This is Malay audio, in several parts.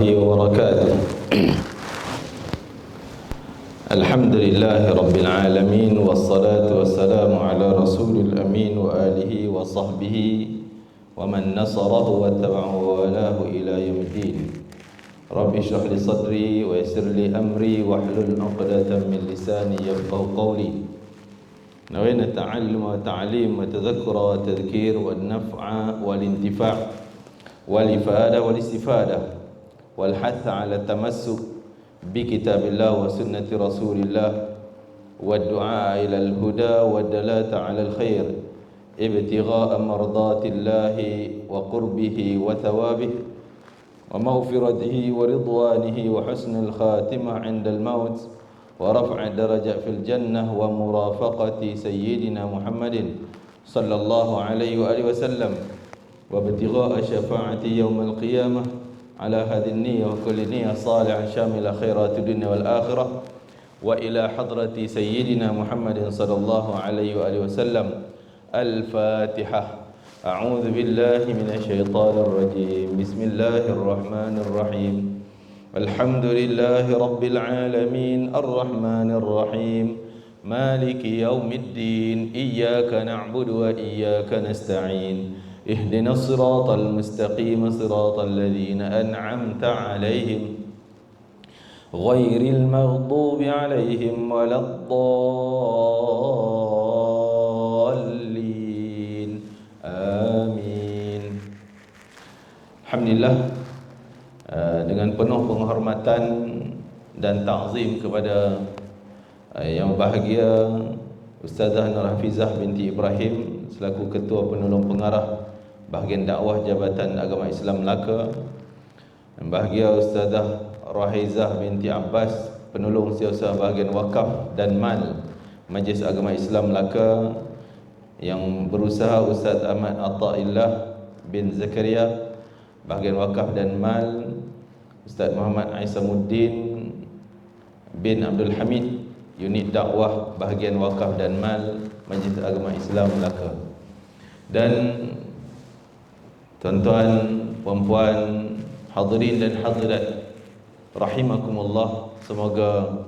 وبركاته. الحمد لله رب العالمين، والصلاة والسلام على رسول الأمين وآله وصحبه ومن نصره واتبعه ووالاه إلى يوم الدين. رب اشرح لي صدري ويسر لي أمري واحلل عقدة من لساني يفقهوا قولي. نوينا التعلم والتعليم والتذكر والتذكير والنفع والانتفاع والإفادة والاستفادة والحث على التمسك بكتاب الله وسنة رسول الله والدعاء إلى الهدى والدلالة على الخير ابتغاء مرضات الله وقربه وثوابه ومغفرته ورضوانه وحسن الخاتمة عند الموت ورفع الدرجة في الجنة ومرافقة سيدنا محمد صلى الله عليه وآله وسلم وابتغاء شفاعة يوم القيامة على هذه النية وكل نية صالحة شاملة خيرات الدنيا والآخرة وإلى حضرة سيدنا محمد صلى الله عليه وآله وسلم. الفاتحة. أعوذ بالله من الشيطان الرجيم. بسم الله الرحمن الرحيم. الحمد لله رب العالمين الرحمن الرحيم مالك يوم الدين إياك نعبد وإياك نستعين اهدنا الصراط المستقيم صراط الذين أنعمت عليهم غير المغضوب عليهم ولا الضالين آمين. Alhamdulillah, dengan penuh penghormatan dan takzim kepada yang bahagia Ustazah Nur Hafizah binti Ibrahim selaku Ketua Penolong Pengarah Bahagian Dakwah Jabatan Agama Islam Melaka, dan bahagia Ustazah Rahizah binti Abbas Penolong Setiausaha Bahagian Wakaf dan Mal Majlis Agama Islam Melaka, yang berusaha Ustaz Ahmad Atta'illah bin Zakaria Bahagian Wakaf dan Mal, Ustaz Muhammad Aisamuddin bin Abdul Hamid Unit Dakwah Bahagian Wakaf dan Mal Majlis Agama Islam Melaka, dan tuan-tuan, puan-puan, hadirin dan hadirat rahimakumullah, semoga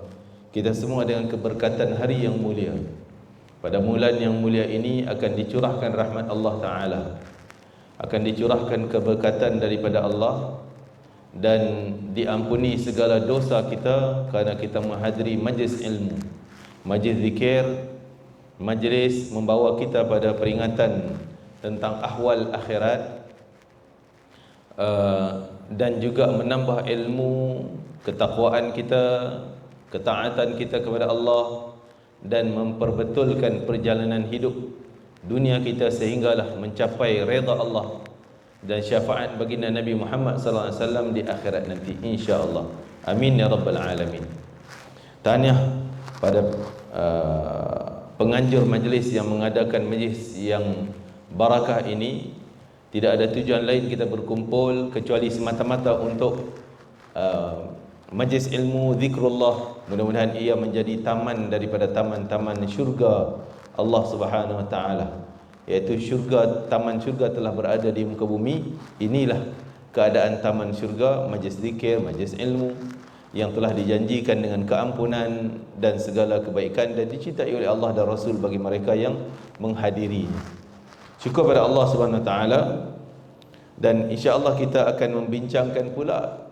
kita semua dengan keberkatan hari yang mulia, pada bulan yang mulia ini akan dicurahkan rahmat Allah Ta'ala, akan dicurahkan keberkatan daripada Allah, dan diampuni segala dosa kita kerana kita menghadiri majlis ilmu, majlis zikir, majlis membawa kita pada peringatan tentang ahwal akhirat, dan juga menambah ilmu, ketakwaan kita, ketaatan kita kepada Allah, dan memperbetulkan perjalanan hidup dunia kita sehinggalah mencapai redha Allah dan syafaat baginda Nabi Muhammad sallallahu alaihi wasallam di akhirat nanti, insya-Allah. Amin ya rabbal alamin. Tahniah pada penganjur majlis yang mengadakan majlis yang barakah ini. Tidak ada tujuan lain kita berkumpul kecuali semata-mata untuk majlis ilmu zikrullah. Mudah-mudahan ia menjadi taman daripada taman-taman syurga Allah Subhanahu wa taala, iaitu syurga, taman syurga telah berada di muka bumi. Inilah keadaan taman syurga, majlis zikir, majlis ilmu yang telah dijanjikan dengan keampunan dan segala kebaikan dan dicintai oleh Allah dan Rasul bagi mereka yang menghadirinya. Syukur pada Allah Subhanahu Wa Taala, dan insya-Allah kita akan membincangkan pula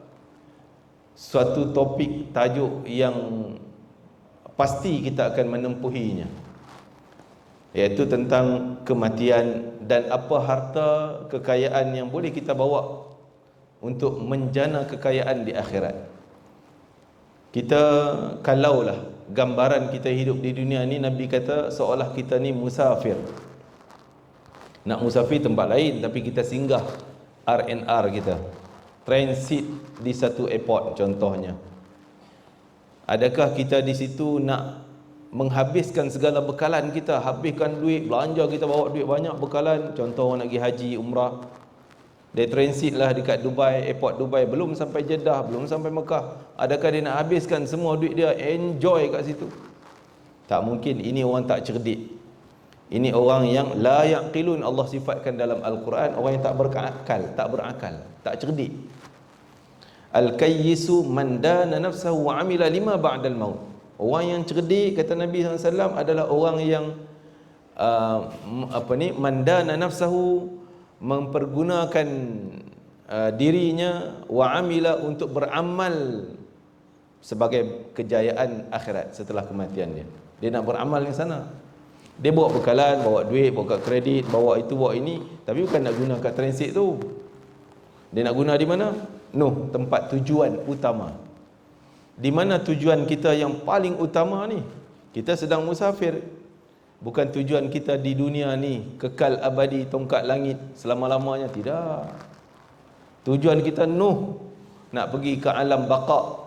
suatu topik tajuk yang pasti kita akan menempuhinya, iaitu tentang kematian dan apa harta kekayaan yang boleh kita bawa untuk menjana kekayaan di akhirat. Kita, kalaulah gambaran kita hidup di dunia ni, Nabi kata seolah kita ni musafir. Nak musafir tempat lain, tapi kita singgah R&R kita, transit di satu airport contohnya. Adakah kita di situ nak menghabiskan segala bekalan kita, habiskan duit, belanja kita, bawa duit banyak, bekalan, contoh orang nak pergi haji, umrah, dia transit lah dekat Dubai, airport Dubai, belum sampai Jeddah, belum sampai Mekah. Adakah dia nak habiskan semua duit dia enjoy kat situ? Tak mungkin. Ini orang tak cerdik. Ini orang yang la yaqilun, Allah sifatkan dalam Al-Quran, orang yang tak berakal, tak cerdik. Al-kayyisu man dana nafsahu wa amila lima ba'dal maut. Orang yang cerdik, kata Nabi SAW, adalah orang yang mandana nafsahu, mempergunakan dirinya, wa amila, untuk beramal sebagai kejayaan akhirat setelah kematian dia. Dia nak beramal di sana. Dia bawa bekalan, bawa duit, bawa kad kredit, bawa itu, bawa ini, tapi bukan nak guna kat transit tu. Dia nak guna di mana? Tempat tujuan utama. Di mana tujuan kita yang paling utama ni? Kita sedang musafir. Bukan tujuan kita di dunia ni kekal abadi, tongkat langit selama-lamanya, tidak. Tujuan kita nak pergi ke alam baqa,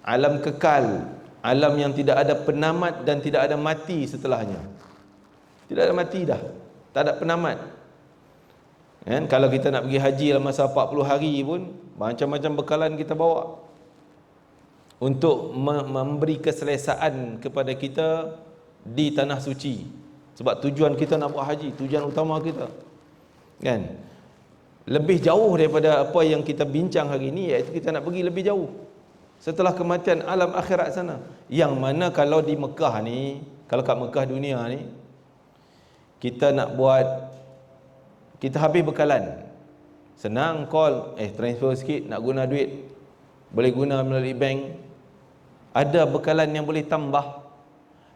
alam kekal, alam yang tidak ada penamat dan tidak ada mati setelahnya. Tidak ada mati dah, tak ada penamat. Kan? Kalau kita nak pergi haji dalam masa 40 hari pun, macam-macam bekalan kita bawa untuk memberi keselesaan kepada kita di tanah suci. Sebab tujuan kita nak buat haji, tujuan utama kita, kan? Lebih jauh daripada apa yang kita bincang hari ini, iaitu kita nak pergi lebih jauh setelah kematian, alam akhirat sana. Yang mana kalau di Mekah ni, kalau kat Mekah dunia ni, kita nak buat, kita habis bekalan, senang call, transfer sikit, nak guna duit, boleh guna melalui bank. Ada bekalan yang boleh tambah.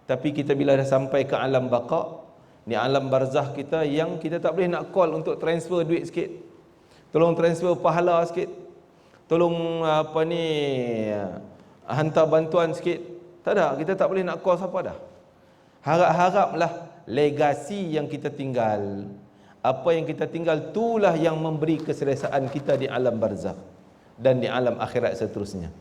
Tapi kita bila dah sampai ke alam baqa, ni alam barzah kita, yang kita tak boleh nak call untuk transfer duit sikit, tolong transfer pahala sikit, tolong hantar bantuan sikit. Tak ada, kita tak boleh nak call siapa dah. Harap-haraplah legasi yang kita tinggal, apa yang kita tinggal, itulah yang memberi keselesaan kita di alam barzakh dan di alam akhirat seterusnya.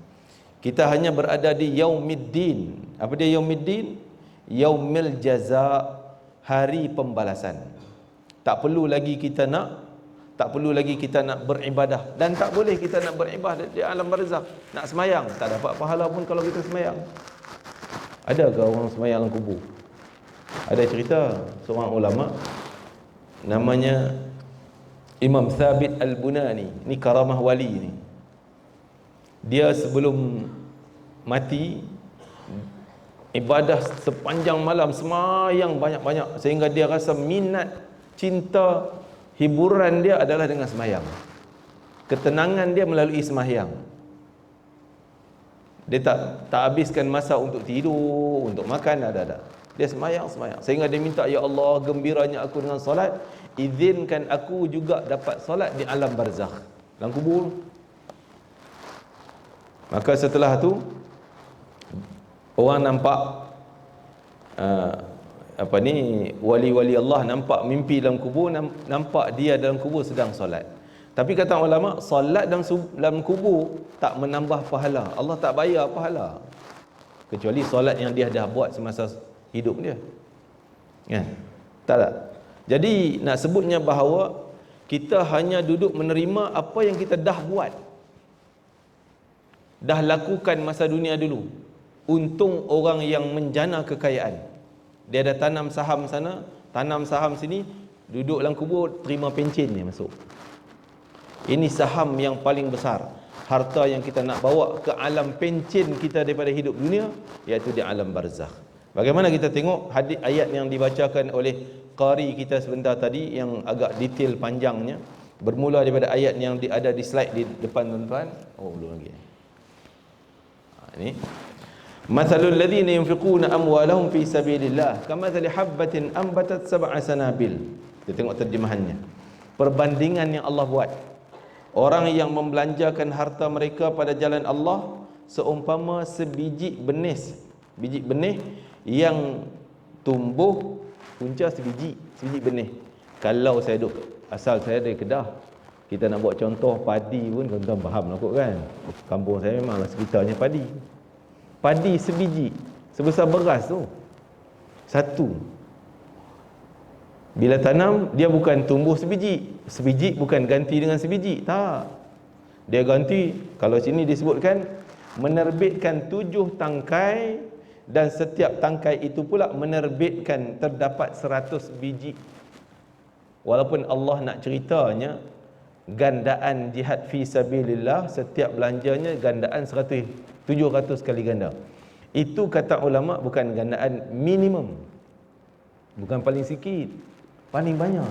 Kita hanya berada di yaumiddin. Apa dia yaumiddin? Yaumil jaza, hari pembalasan. Tak perlu lagi kita nak beribadah, dan tak boleh kita nak beribadah di alam barzakh. Nak semayang, tak dapat pahala pun kalau kita semayang. Adakah orang semayang dalam kubur? Ada cerita seorang ulama namanya Imam Thabit Al-Bunani, ni karamah wali ni. Dia sebelum mati ibadah sepanjang malam, semayang banyak-banyak, sehingga dia rasa minat, cinta, hiburan dia adalah dengan semayang. Ketenangan dia melalui semayang. Dia tak habiskan masa untuk tidur, untuk makan, ada. Dia semayang. Sehingga dia minta, ya Allah, gembiranya aku dengan solat, izinkan aku juga dapat solat di alam barzakh, dalam kubur. Maka setelah tu orang nampak wali-wali Allah nampak mimpi dalam kubur, nampak dia dalam kubur sedang solat. Tapi kata ulama, solat dalam kubur tak menambah pahala. Allah tak bayar pahala, kecuali solat yang dia dah buat semasa hidup dia, kan? Tak. Jadi nak sebutnya bahawa kita hanya duduk menerima apa yang kita dah buat, dah lakukan masa dunia dulu. Untung orang yang menjana kekayaan, dia dah tanam saham sana, tanam saham sini, duduk dalam kubur terima pencen dia masuk. Ini saham yang paling besar, harta yang kita nak bawa ke alam pencen kita daripada hidup dunia, iaitu di alam barzakh. Bagaimana kita tengok hadis ayat yang dibacakan oleh qari kita sebentar tadi, yang agak detail panjangnya, bermula daripada ayat yang ada di slide di depan tuan-tuan. Belum lagi. Ini mathalul ladzina yunfiquna amwalahum fi sabilillah kamathali habbatin ambatat sab'a sanabil. Kita tengok terjemahannya. Perbandingan yang Allah buat, orang yang membelanjakan harta mereka pada jalan Allah seumpama sebiji benih yang tumbuh punca sebiji benih. Kalau saya duduk, asal saya dari Kedah, kita nak buat contoh padi pun tuan-tuan faham lah kot, kan? Kampung saya memanglah sekitarnya padi sebiji sebesar beras tu satu. Bila tanam, dia bukan tumbuh sebiji bukan ganti dengan sebiji, tak. Dia ganti, kalau sini disebutkan menerbitkan 7 tangkai, dan setiap tangkai itu pula menerbitkan terdapat 100 biji. Walaupun Allah nak ceritanya gandaan jihad fi sabilillah, setiap belanjanya gandaan 700 kali ganda. Itu kata ulama bukan gandaan minimum, bukan paling sikit, paling banyak.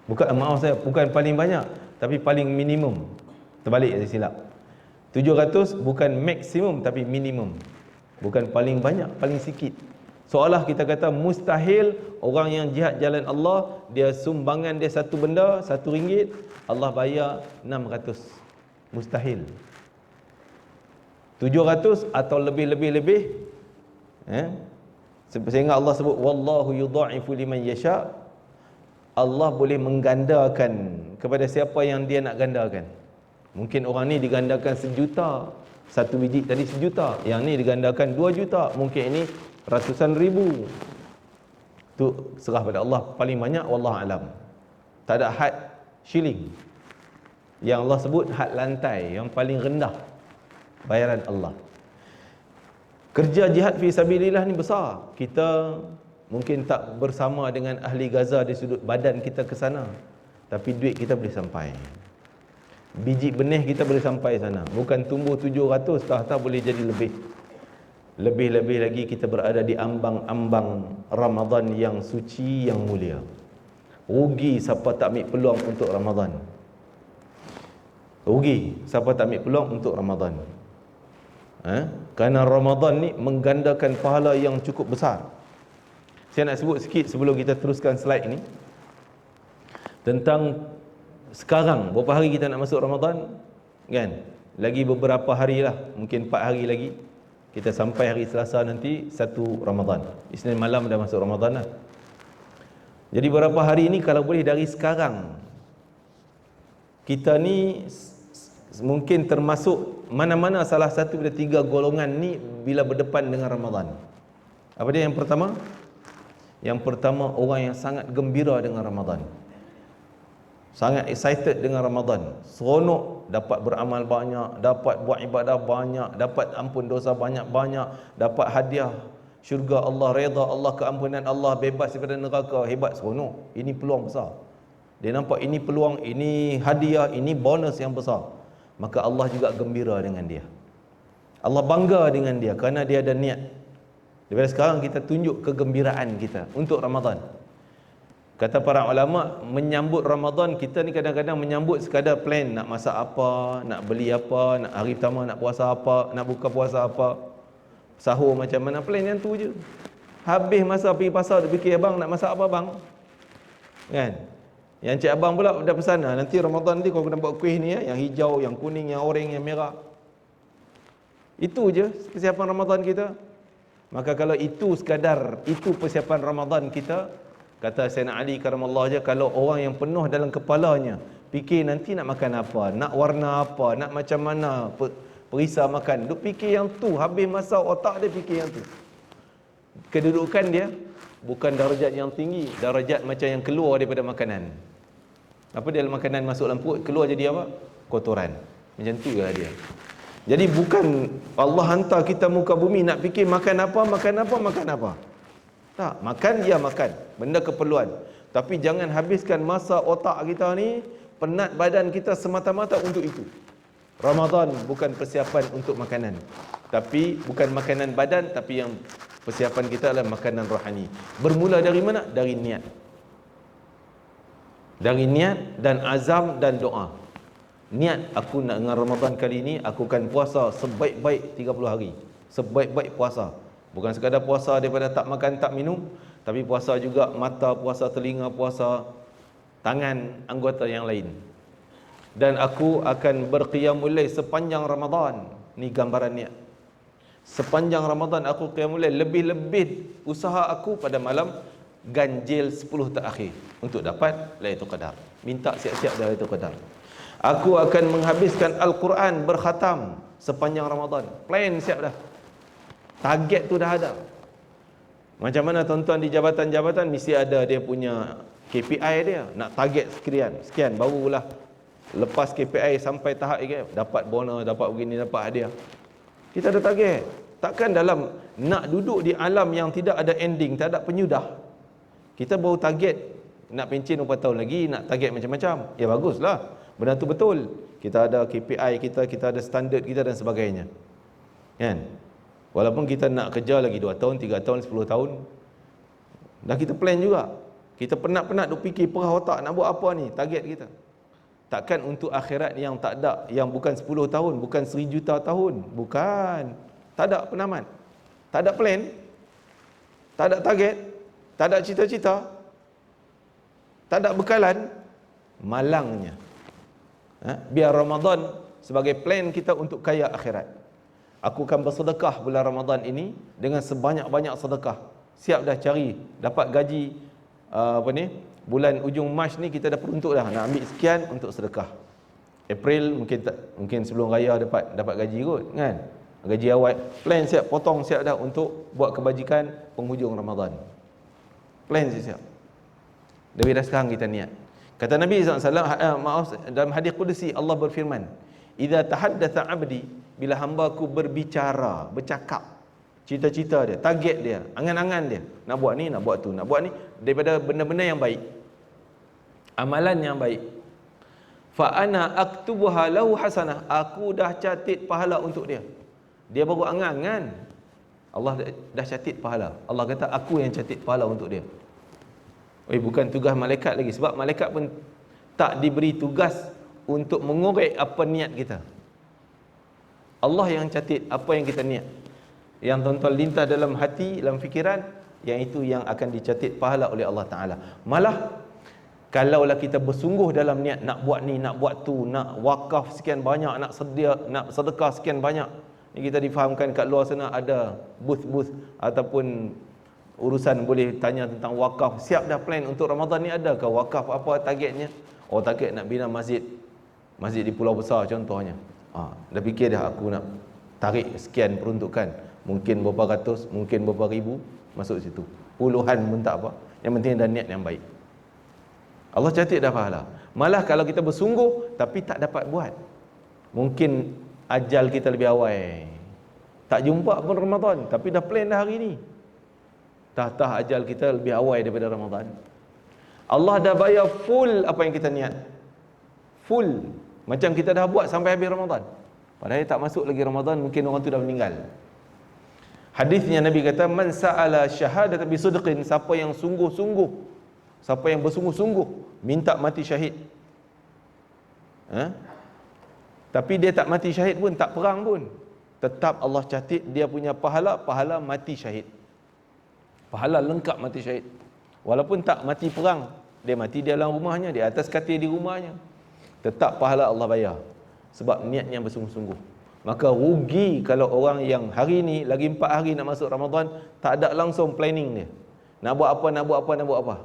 Bukan paling banyak, tapi paling minimum. Terbalik, saya silap. 700 bukan maksimum tapi minimum. Bukan paling banyak, paling sikit. Seolah kita kata mustahil orang yang jihad jalan Allah, dia sumbangan dia satu benda, RM1, Allah bayar 600. Mustahil. 700 atau lebih. Sehingga Allah sebut wallahu yudha'ifu liman yasha. Allah boleh menggandakan kepada siapa yang dia nak gandakan. Mungkin orang ni digandakan 1 juta, satu biji tadi 1 juta, yang ni digandakan 2 juta, mungkin ini ratusan ribu. Tu serah pada Allah. Paling banyak wallahu alam. Tak ada had shilling. Yang Allah sebut had lantai, yang paling rendah bayaran Allah. Kerja jihad fi sabilillah ni besar. Kita mungkin tak bersama dengan ahli Gaza di sudut badan kita ke sana, tapi duit kita boleh sampai. Biji benih kita boleh sampai sana. Bukan tumbuh 700, tak boleh jadi lebih. Lebih-lebih lagi kita berada di ambang-ambang Ramadan yang suci, yang mulia. Rugi siapa tak ambil peluang untuk Ramadan. Rugi siapa tak ambil peluang untuk Ramadan. Kerana Ramadan ni menggandakan pahala yang cukup besar. Saya nak sebut sikit sebelum kita teruskan slide ni, tentang sekarang, berapa hari kita nak masuk Ramadan, kan? Lagi beberapa hari lah, mungkin 4 hari lagi. Kita sampai hari Selasa nanti 1 Ramadan. Isnin malam dah masuk Ramadan lah. Jadi beberapa hari ni kalau boleh dari sekarang, kita ni mungkin termasuk mana-mana salah satu dari 3 golongan ni bila berdepan dengan Ramadan. Apa dia yang pertama? Yang pertama, orang yang sangat gembira dengan Ramadan, sangat excited dengan Ramadan, seronok, dapat beramal banyak, dapat buat ibadah banyak, dapat ampun dosa banyak-banyak, dapat hadiah syurga Allah, redha Allah, keampunan Allah, bebas daripada neraka. Hebat, seronok. Ini peluang besar. Dia nampak ini peluang, ini hadiah, ini bonus yang besar. Maka Allah juga gembira dengan dia. Allah bangga dengan dia kerana dia ada niat. Daripada sekarang kita tunjuk kegembiraan kita untuk Ramadan. Kata para ulama, menyambut Ramadan, kita ni kadang-kadang menyambut sekadar plan, nak masak apa, nak beli apa, nak hari pertama nak puasa apa, nak buka puasa apa, sahur macam mana, plan yang tu je. Habis masa pergi pasar, dia fikir, abang nak masak apa bang? Kan? Yang cik abang pula dah pesan, nanti Ramadan nanti kau kena buat kuih ni ya, yang hijau, yang kuning, yang oranye, yang merah. Itu je persiapan Ramadan kita. Maka kalau itu sekadar, itu persiapan Ramadan kita, kata Sayyidina Ali karamallahu je, kalau orang yang penuh dalam kepalanya fikir nanti nak makan apa, nak warna apa, nak macam mana perisa makan, duk fikir yang tu, habis masa otak dia fikir yang tu. Kedudukan dia bukan darjat yang tinggi, darjat macam yang keluar daripada makanan. Apa dia, makanan masuk dalam perut, keluar jadi apa? Kotoran. Macam tu lah dia. Jadi bukan Allah hantar kita muka bumi nak fikir makan apa. Tak, makan ya makan, benda keperluan. Tapi jangan habiskan masa otak kita ni, penat badan kita semata-mata untuk itu. Ramadan bukan persiapan untuk makanan. Tapi bukan makanan badan, tapi yang persiapan kita adalah makanan rohani. Bermula dari mana? Dari niat. Dari niat dan azam dan doa. Niat, aku nak dengan Ramadan kali ini, aku akan puasa sebaik-baik 30 hari. Sebaik-baik puasa. Bukan sekadar puasa daripada tak makan, tak minum, tapi puasa juga mata, puasa telinga, puasa tangan, anggota yang lain. Dan aku akan berqiyamul lail sepanjang Ramadan. Ni gambaran niat. Sepanjang Ramadan aku qiyamul lail, lebih-lebih usaha aku pada malam ganjil 10 terakhir untuk dapat Lailatul Qadar. Minta siap-siap Lailatul Qadar. Aku akan menghabiskan Al-Quran berkhatam sepanjang Ramadan. Plan siap dah. Target tu dah ada. Macam mana tuan-tuan di jabatan-jabatan mesti ada dia punya KPI dia. Nak target sekian barulah lepas KPI sampai tahap ini dapat bonus, dapat begini, dapat hadiah. Kita ada target. Takkan dalam nak duduk di alam yang tidak ada ending, tak ada penyudah, kita baru target nak pencen 4 tahun lagi, nak target macam-macam. Ya baguslah. benda tu betul. Kita ada KPI kita ada standard kita dan sebagainya. Kan? Walaupun kita nak kerja lagi 2 tahun, 3 tahun, 10 tahun, dah kita plan juga. Kita penat-penat duk fikir perah otak nak buat apa ni, target kita. Takkan untuk akhirat yang tak ada, yang bukan 10 tahun, bukan 1 juta tahun, bukan. Tak ada penamat, tak ada plan, tak ada target, tak ada cita-cita, tak ada bekalan, malangnya. Biar Ramadan sebagai plan kita untuk kaya akhirat. Aku akan bersedekah bulan Ramadan ini dengan sebanyak-banyak sedekah. Siap dah cari, dapat gaji bulan ujung Mac ni kita dah peruntuk dah nak ambil sekian untuk sedekah. April mungkin sebelum raya dapat gaji kot kan. Gaji awal, plan siap, potong siap dah untuk buat kebajikan penghujung Ramadan. Plan siap. Dari dah sekarang kita niat. Kata Nabi SAW, dalam hadis Qudsi Allah berfirman, "Idza tahaddatha 'abdi", bila hamba-Ku berbicara, bercakap, cita-cita dia, target dia, angan-angan dia, nak buat ni, nak buat tu, nak buat ni, daripada benda-benda yang baik, amalan yang baik, fa ana aktubuha lahu hasanah, aku dah catat pahala untuk dia. Dia baru angan-angan, Allah dah catat pahala. Allah kata aku yang catat pahala untuk dia. Bukan tugas malaikat lagi, sebab malaikat pun tak diberi tugas untuk mengorek apa niat kita. Allah yang catat apa yang kita niat, yang tuan-tuan lintas dalam hati, dalam fikiran, yang itu yang akan dicatat pahala oleh Allah Ta'ala. Malah kalaulah kita bersungguh dalam niat nak buat ni, nak buat tu, nak wakaf sekian banyak, nak sedekah sekian banyak, ni kita difahamkan kat luar sana ada booth ataupun urusan boleh tanya tentang wakaf. Siap dah plan untuk Ramadan ni, ada ke wakaf, apa targetnya? Target nak bina masjid di Pulau Besar contohnya. Dah fikir dah, aku nak tarik sekian peruntukan, mungkin berapa ratus, mungkin berapa ribu, masuk situ. Puluhan pun tak apa, yang penting ada niat yang baik. Allah catat dah pahala. Malah kalau kita bersungguh tapi tak dapat buat, mungkin ajal kita lebih awal, tak jumpa pun Ramadan, tapi dah plan dah hari ni, tah ajal kita lebih awal daripada Ramadan. Allah dah bayar full apa yang kita niat, full, macam kita dah buat sampai habis Ramadan. Padahal tak masuk lagi Ramadan, mungkin orang tu dah meninggal. Hadisnya Nabi kata, man sa'ala syahadat bi sidqin, siapa yang sungguh-sungguh, siapa yang bersungguh-sungguh minta mati syahid, tapi dia tak mati syahid pun, tak perang pun, tetap Allah catat dia punya pahala mati syahid, pahala lengkap mati syahid. Walaupun tak mati perang, dia mati di dalam rumahnya, di atas katil di rumahnya, tetap pahala Allah bayar, sebab niatnya bersungguh-sungguh. Maka rugi kalau orang yang hari ni lagi 4 hari nak masuk Ramadan, tak ada langsung planning dia, nak buat apa.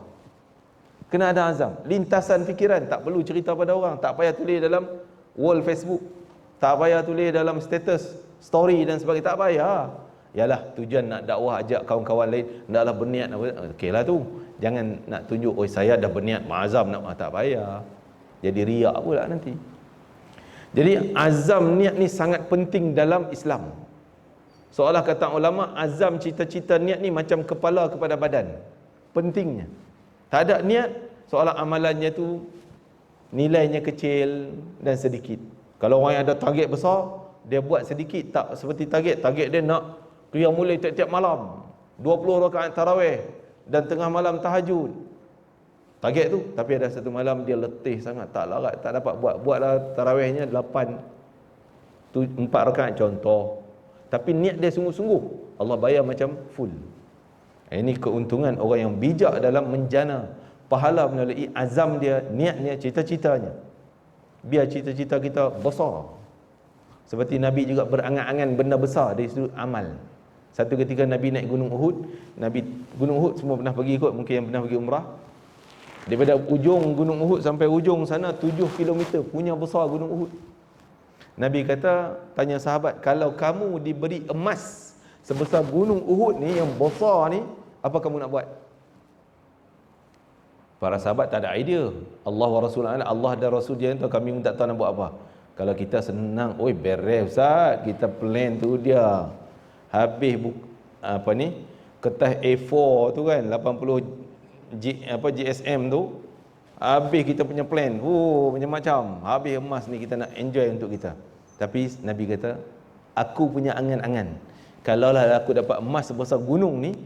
Kena ada azam, lintasan fikiran. Tak perlu cerita pada orang, tak payah tulis dalam wall Facebook, tak payah tulis dalam status story dan sebagainya, tak payah. Yalah, tujuan nak dakwah, ajak kawan-kawan lain, hendaklah berniat apa, okeylah tu. Jangan nak tunjuk, saya dah berniat ma'azam nak, tak payah. Jadi riak pula nanti. Jadi azam niat ni sangat penting dalam Islam. Seolah kata ulama, azam cita-cita niat ni macam kepala kepada badan. Pentingnya. Tak ada niat, seolah amalannya tu nilainya kecil dan sedikit. Kalau orang yang ada target besar, dia buat sedikit, tak seperti target dia nak qiyam mulai tiap-tiap malam 20 rakaat tarawih dan tengah malam tahajud. Target tu, tapi ada satu malam dia letih sangat, tak larat, tak dapat buatlah tarawihnya 4 rakaat contoh. Tapi niat dia sungguh-sungguh, Allah bayar macam full. Ini keuntungan orang yang bijak dalam menjana pahala melalui azam dia, niatnya, cita-citanya. Biar cita-cita kita besar. Seperti Nabi juga berangan-angan benda besar dari sudut amal. Satu ketika Nabi naik Gunung Uhud, Gunung Uhud semua pernah pergi kot, mungkin yang pernah pergi umrah. Daripada ujung Gunung Uhud sampai ujung sana 7 km, punya besar Gunung Uhud. Nabi kata, tanya sahabat, kalau kamu diberi emas sebesar Gunung Uhud ni, yang besar ni, apa kamu nak buat? Para sahabat tak ada idea. Allah wa Rasulullah, Allah dan Rasul dia tu, kami tak tahu nak buat apa. Kalau kita senang, beres Ustaz, kita plan tu dia. Habis kertas A4 tu kan, 80 GSM tu, Habis kita punya plan, macam-macam. Habis emas ni kita nak enjoy untuk kita. Tapi Nabi kata, aku punya angan-angan, kalaulah aku dapat emas sebesar gunung ni,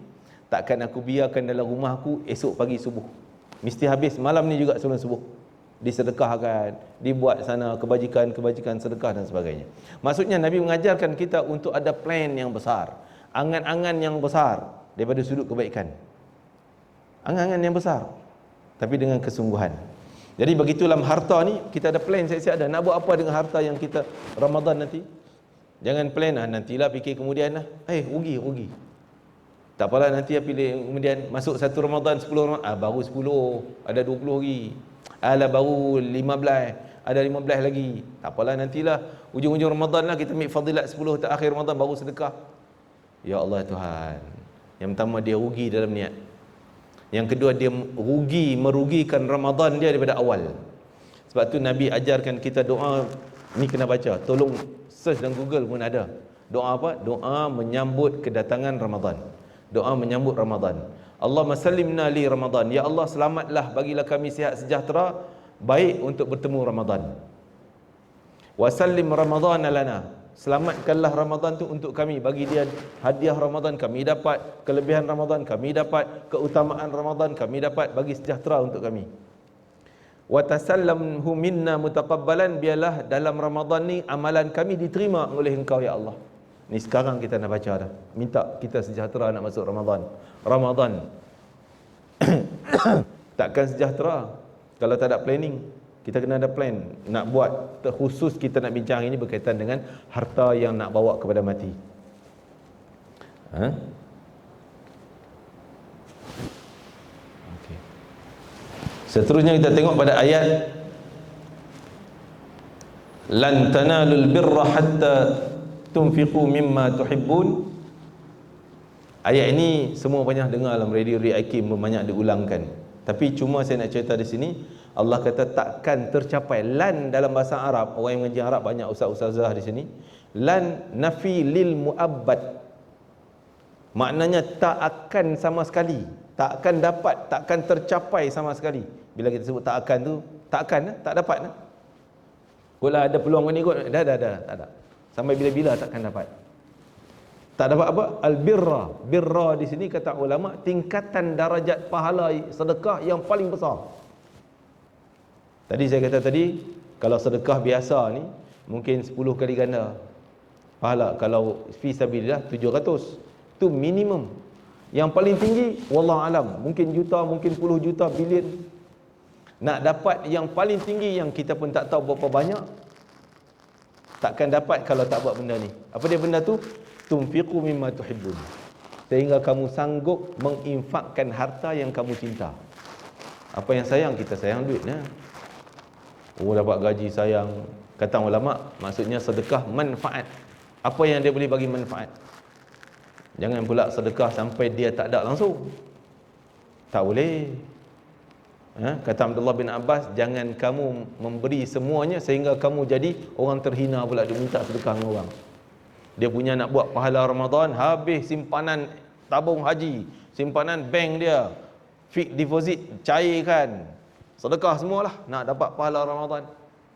takkan aku biarkan dalam rumah aku esok pagi subuh. Mesti habis malam ni juga sebelum subuh. Disedekahkan, dibuat sana kebajikan sedekah dan sebagainya. Maksudnya Nabi mengajarkan kita untuk ada plan yang besar, angan-angan yang besar daripada sudut kebaikan. Angan-angan yang besar, tapi dengan kesungguhan. Jadi begitu dalam harta ni, kita ada plan siap-siap ada. Nak buat apa dengan harta yang kita Ramadan nanti? Jangan plan, nantilah fikir kemudian lah. Rugi. Tak apalah, nanti pilih kemudian. Masuk satu Ramadan, 10 Ramadan, baru 10, ada 20 lagi. Baru 15, ada 15 lagi. Tak apalah, nantilah ujung-ujung Ramadan lah kita ambil fadilat 10 terakhir Ramadan baru sedekah. Ya Allah Tuhan, yang pertama dia rugi dalam niat. Yang kedua, dia merugikan Ramadan dia daripada awal. Sebab tu Nabi ajarkan kita doa ni kena baca. Tolong search dalam Google pun ada. Doa apa? Doa menyambut kedatangan Ramadan. Doa menyambut Ramadan. Allahumma sallimna li Ramadan. Ya Allah, selamatlah bagilah kami sihat sejahtera baik untuk bertemu Ramadan. Wa sallim Ramadan lana. Selamatkanlah Ramadan tu untuk kami, bagi dia hadiah Ramadan kami dapat, kelebihan Ramadan kami dapat, keutamaan Ramadan kami dapat, bagi sejahtera untuk kami. Wa tasallamhu minna mutaqabbalan, biarlah dalam Ramadan ni amalan kami diterima oleh Engkau ya Allah. Ni sekarang kita nak baca dah. Minta kita sejahtera nak masuk Ramadan. Ramadan takkan sejahtera kalau tak ada planning. Kita kena ada plan nak buat. Terkhusus kita nak bincang ini berkaitan dengan harta yang nak bawa kepada mati. Okay. Seterusnya kita tengok pada ayat lan tanalul birra hatta tunfiqu mimma tuhibbun. Ayat ini semua banyak dengar dalam radio Riakim, banyak diulangkan. Tapi cuma saya nak cerita di sini, Allah kata takkan tercapai. Lan dalam bahasa Arab, orang yang mengaji Arab banyak ustaz-ustazah di sini. Lan nafi lil muabbad. Maknanya tak akan sama sekali, tak akan dapat, tak akan tercapai sama sekali. Bila kita sebut tak akan tu, tak akan, tak dapat. Kalau ada peluang ni kot, dah, tak ada. Sampai bila-bila takkan dapat. Tak dapat apa? Al-birra. Birra di sini kata ulama tingkatan darajat pahala sedekah yang paling besar. Tadi saya kata kalau sedekah biasa ni mungkin 10 kali ganda pahala. Kalau fi sabilillah 700. Itu minimum. Yang paling tinggi wallahu alam, mungkin juta, mungkin puluh juta, bilion. Nak dapat yang paling tinggi yang kita pun tak tahu berapa banyak, takkan dapat kalau tak buat benda ni. Apa dia benda tu? Tunfiqu mimma tuhibbun. Sehingga kamu sanggup menginfakkan harta yang kamu cinta. Apa yang sayang, kita sayang duitnya. Dapat gaji sayang. Kata ulama, maksudnya sedekah manfaat. Apa yang dia boleh bagi manfaat. Jangan pula sedekah sampai dia tak ada langsung. Tak boleh. Kata Abdullah bin Abbas, jangan kamu memberi semuanya sehingga kamu jadi orang terhina pula, dia minta sedekah dengan orang. Dia punya nak buat pahala Ramadan, habis simpanan tabung haji, simpanan bank dia, fixed deposit cairkan, sedekah semualah nak dapat pahala Ramadan.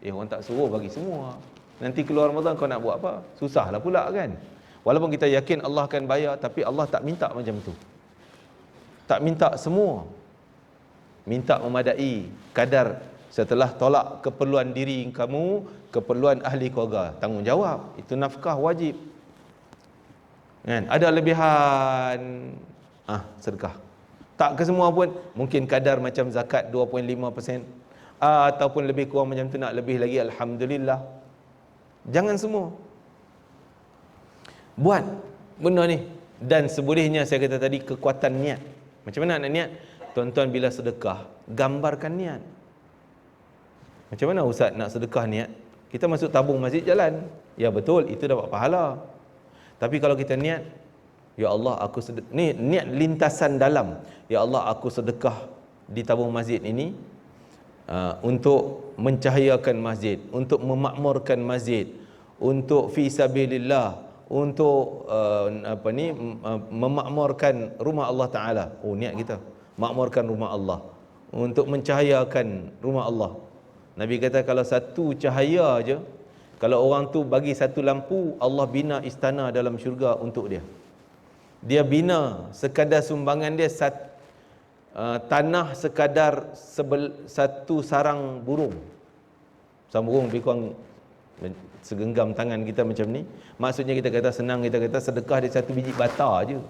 Orang tak suruh bagi semua. Nanti keluar Ramadan kau nak buat apa? Susahlah pula kan. Walaupun kita yakin Allah akan bayar, tapi Allah tak minta macam tu. Tak minta semua. Minta memadai kadar. Setelah tolak keperluan diri kamu, keperluan ahli keluarga, tanggungjawab. Itu nafkah wajib. Kan? Ada lebihan, sedekah. Tak ke semua pun, mungkin kadar macam zakat 2.5%, ataupun lebih kurang macam tu, nak lebih lagi alhamdulillah. Jangan semua. Buat benda ni. Dan sebolehnya saya kata tadi, kekuatan niat. Macam mana nak niat? Tuan-tuan bila sedekah, gambarkan niat. Macam mana ustaz nak sedekah niat? Kita masuk tabung masjid jalan. Ya betul, itu dapat pahala. Tapi kalau kita niat, ya Allah aku sedekah, ni niat lintasan dalam. Ya Allah aku sedekah di tabung masjid ini untuk mencahayakan masjid, untuk memakmurkan masjid, untuk fi sabilillah, untuk memakmurkan rumah Allah Taala. Niat kita makmurkan rumah Allah, untuk mencahayakan rumah Allah. Nabi kata kalau satu cahaya aja, kalau orang tu bagi satu lampu, Allah bina istana dalam syurga untuk dia. Dia bina sekadar sumbangan dia tanah sekadar satu sarang burung. Sarang burung lebih kurang segenggam tangan kita macam ni. Maksudnya kita kata senang, kita kata sedekah dia satu biji bata je.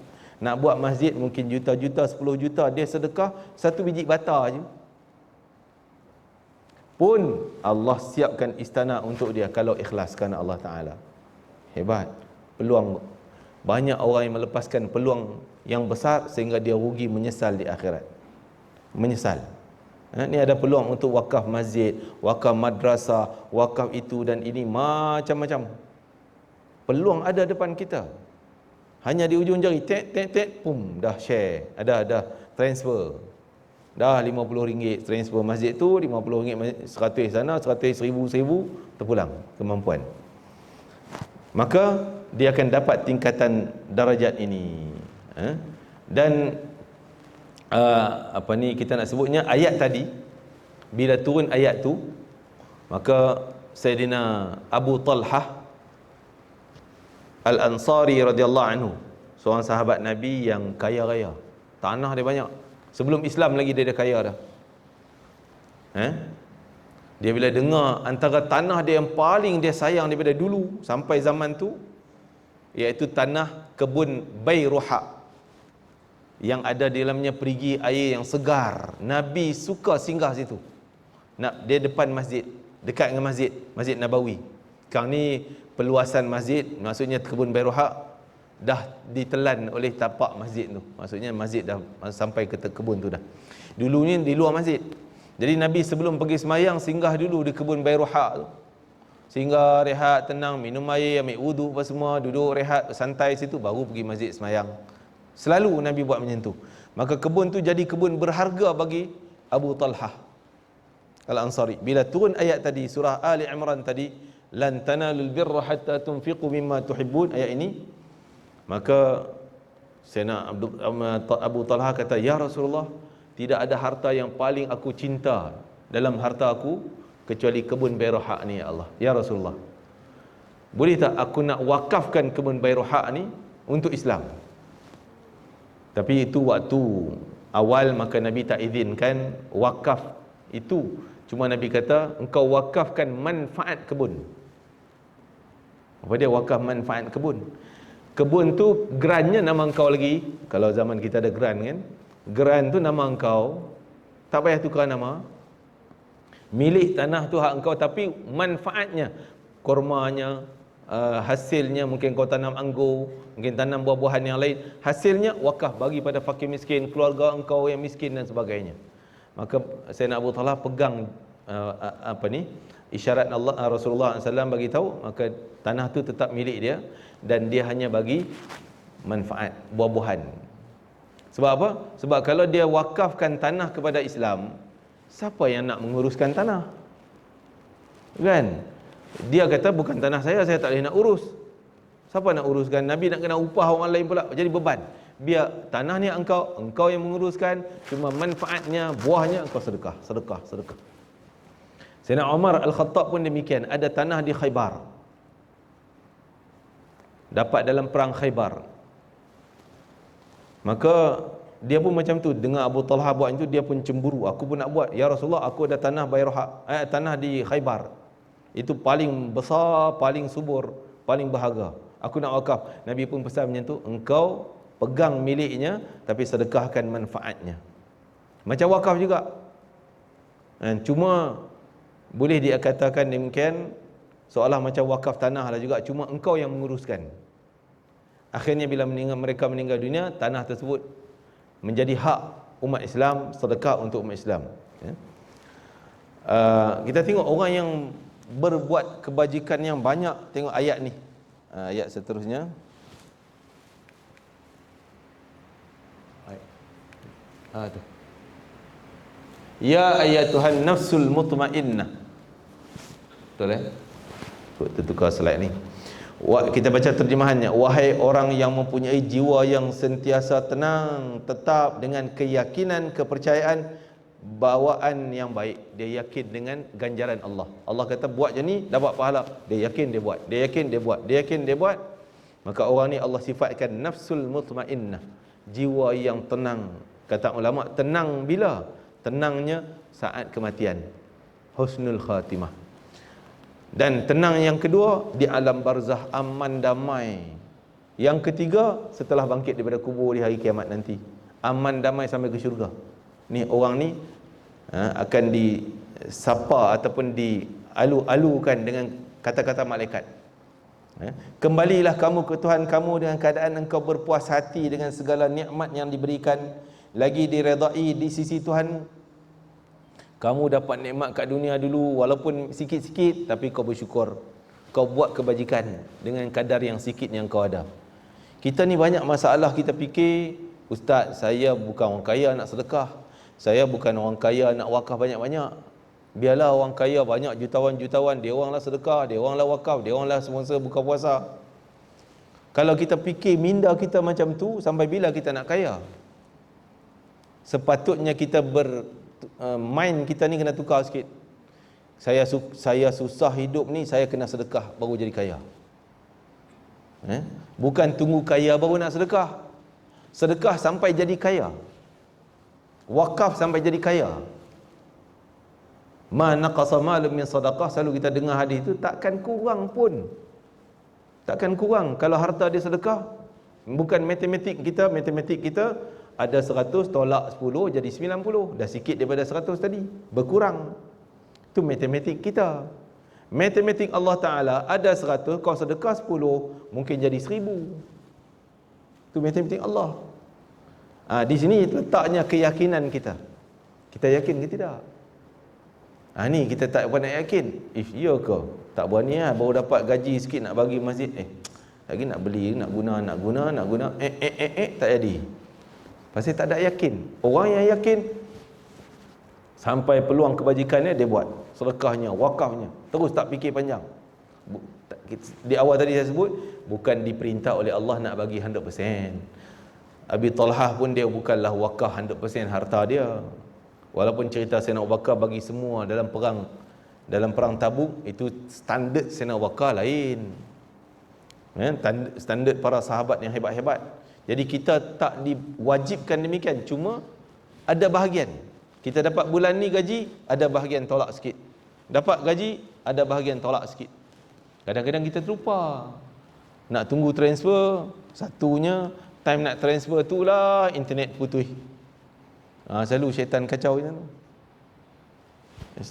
Nak buat masjid mungkin juta-juta, 10 juta, dia sedekah satu biji bata je. Pun Allah siapkan istana untuk dia kalau ikhlas kerana Allah Ta'ala. Hebat. Peluang, banyak orang yang melepaskan peluang yang besar sehingga dia rugi, menyesal di akhirat. Menyesal. Ni ada peluang untuk wakaf masjid, wakaf madrasah, wakaf itu dan ini, macam-macam. Peluang ada depan kita. Hanya di ujung jari, tek, pum, dah share, dah transfer. Dah RM50 transfer masjid tu, RM50 100 sana, 100 1000 terpulang kemampuan. Maka dia akan dapat tingkatan darajat ini. Dan kita nak sebutnya ayat tadi, bila turun ayat tu, maka Sayyidina Abu Talhah Al-Ansari radhiyallahu anhu, seorang sahabat Nabi yang kaya raya, tanah dia banyak. Sebelum Islam lagi dia dah kaya dah. Dia bila dengar antara tanah dia yang paling dia sayang daripada dulu sampai zaman tu, iaitu tanah kebun Bayruha yang ada di dalamnya perigi air yang segar. Nabi suka singgah situ. Dia depan masjid, dekat dengan Masjid Nabawi. Sekarang ni peluasan masjid, maksudnya kebun Bayruha dah ditelan oleh tapak masjid tu. Maksudnya masjid dah sampai ke kebun tu dah. Dulunya di luar masjid. Jadi Nabi sebelum pergi semayang singgah dulu di kebun Bayruha tu. Singgah, rehat, tenang, minum air, ambil wudu apa semua, duduk rehat santai situ, baru pergi masjid semayang. Selalu Nabi buat macam tu. Maka kebun tu jadi kebun berharga bagi Abu Talhah Al-Ansari. Bila turun ayat tadi, surah Ali Imran tadi, lan tanalul birra hatta tunfiqu mimma tuhibbun, ayat ini, maka Sayyidina Abu Talhah kata, ya Rasulullah, tidak ada harta yang paling aku cinta dalam harta aku kecuali kebun Bayruha ni, ya Allah. Ya Rasulullah, boleh tak aku nak wakafkan kebun Bayruha ni untuk Islam? Tapi itu waktu awal, maka Nabi tak izinkan wakaf itu. Cuma Nabi kata, engkau wakafkan manfaat kebun. Apa dia wakaf manfaat kebun? Kebun tu gerannya nama engkau lagi. Kalau zaman kita ada geran kan, geran tu nama engkau, tak payah tukar nama. Milik tanah tu hak engkau, tapi manfaatnya, kormanya, hasilnya, mungkin kau tanam anggur, mungkin tanam buah-buahan yang lain, hasilnya wakaf bagi pada fakir miskin, keluarga engkau yang miskin dan sebagainya. Maka Sayyidina Abu Talhah pegang isyarat Allah, Rasulullah SAW bagi tahu, maka tanah tu tetap milik dia dan dia hanya bagi manfaat buah-buahan. Sebab apa? Sebab kalau dia wakafkan tanah kepada Islam, siapa yang nak menguruskan tanah? Kan? Dia kata bukan tanah saya tak boleh nak urus. Siapa nak uruskan? Nabi nak kena upah orang lain pula, jadi beban. Biar tanah ni engkau yang menguruskan, cuma manfaatnya, buahnya engkau sedekah. Sayyidina Umar Al-Khattab pun demikian. Ada tanah di Khaybar, dapat dalam perang Khaybar. Maka dia pun macam tu, dengar Abu Talhah buat itu, dia pun cemburu. Aku pun nak buat. Ya Rasulullah, aku ada tanah Bayruha, tanah di Khaybar. Itu paling besar, paling subur, paling berharga. Aku nak wakaf. Nabi pun pesan macam tu, engkau pegang miliknya tapi sedekahkan manfaatnya. Macam wakaf juga. Cuma boleh dia katakan demikian, seolah macam wakaf tanah lah juga, cuma engkau yang menguruskan. Akhirnya bila mereka meninggal dunia, tanah tersebut menjadi hak umat Islam, sedekah untuk umat Islam. Kita tengok orang yang berbuat kebajikan yang banyak. Tengok ayat ni, ayat seterusnya. Tu. Ya ayyatuhan nafsul mutmainnah. Betul Kita tukar slide ni. Kita baca terjemahannya. Wahai orang yang mempunyai jiwa yang sentiasa tenang, tetap dengan keyakinan, kepercayaan bawaan yang baik, dia yakin dengan ganjaran Allah. Allah kata buat je ni dapat pahala, dia yakin dia buat, dia yakin dia buat, dia yakin dia buat. Maka orang ni Allah sifatkan nafsul mutmainnah, jiwa yang tenang. Kata ulama, tenang bila? Tenangnya saat kematian, husnul khatimah. Dan tenang yang kedua di alam barzah, aman damai. Yang ketiga setelah bangkit daripada kubur di hari kiamat nanti, aman damai sampai ke syurga. Ni orang ni akan disapa ataupun dialu-alukan dengan kata-kata malaikat. Kembalilah kamu ke Tuhan kamu dengan keadaan engkau berpuas hati dengan segala nikmat yang diberikan, lagi diredai di sisi Tuhan. Kamu dapat nikmat kat dunia dulu walaupun sikit-sikit, tapi kau bersyukur, kau buat kebajikan dengan kadar yang sikit yang kau ada. Kita ni banyak masalah, kita fikir, ustaz saya bukan orang kaya nak sedekah, saya bukan orang kaya nak wakaf banyak-banyak. Biarlah orang kaya banyak jutawan-jutawan, dia oranglah sedekah, dia oranglah wakaf, dia oranglah sponsor buka puasa. Kalau kita fikir minda kita macam tu, sampai bila kita nak kaya? Sepatutnya kita mind kita ni kena tukar sikit. Saya susah hidup ni, saya kena sedekah baru jadi kaya. Bukan tunggu kaya baru nak sedekah. Sedekah sampai jadi kaya, wakaf sampai jadi kaya. Ma naqasa malun min sadaqah, selalu kita dengar hadis itu, takkan kurang pun. Takkan kurang kalau harta dia sedekah. Bukan matematik kita ada 100 tolak 10 jadi 90, dah sikit daripada 100 tadi, berkurang. Itu matematik kita. Matematik Allah Ta'ala, ada 100, kau sedekah 10, mungkin jadi 1000. Itu matematik Allah. Di sini letaknya keyakinan kita. Kita yakin ke tidak? Ni kita tak pernah yakin. Ya ke? Tak berani baru dapat gaji sikit nak bagi masjid. Lagi nak beli, nak guna. Tak jadi. Pasal tak ada yakin. Orang yang yakin, sampai peluang kebajikannya dia buat. Sedekahnya, wakafnya, terus tak fikir panjang. Di awal tadi saya sebut, bukan diperintah oleh Allah nak bagi 100%. Abi Talhah pun dia bukanlah wakaf 100% harta dia. Walaupun cerita Sayyidina Abu Bakar bagi semua dalam perang Tabuk, itu standard Sayyidina Abu Bakar lain. Standard para sahabat yang hebat-hebat. Jadi kita tak diwajibkan demikian, cuma ada bahagian. Kita dapat bulan ni gaji, ada bahagian tolak sikit. Dapat gaji, ada bahagian tolak sikit. Kadang-kadang kita terlupa. Nak tunggu transfer, satunya time nak transfer tu lah internet putus. Selalu syaitan kacau macam tu.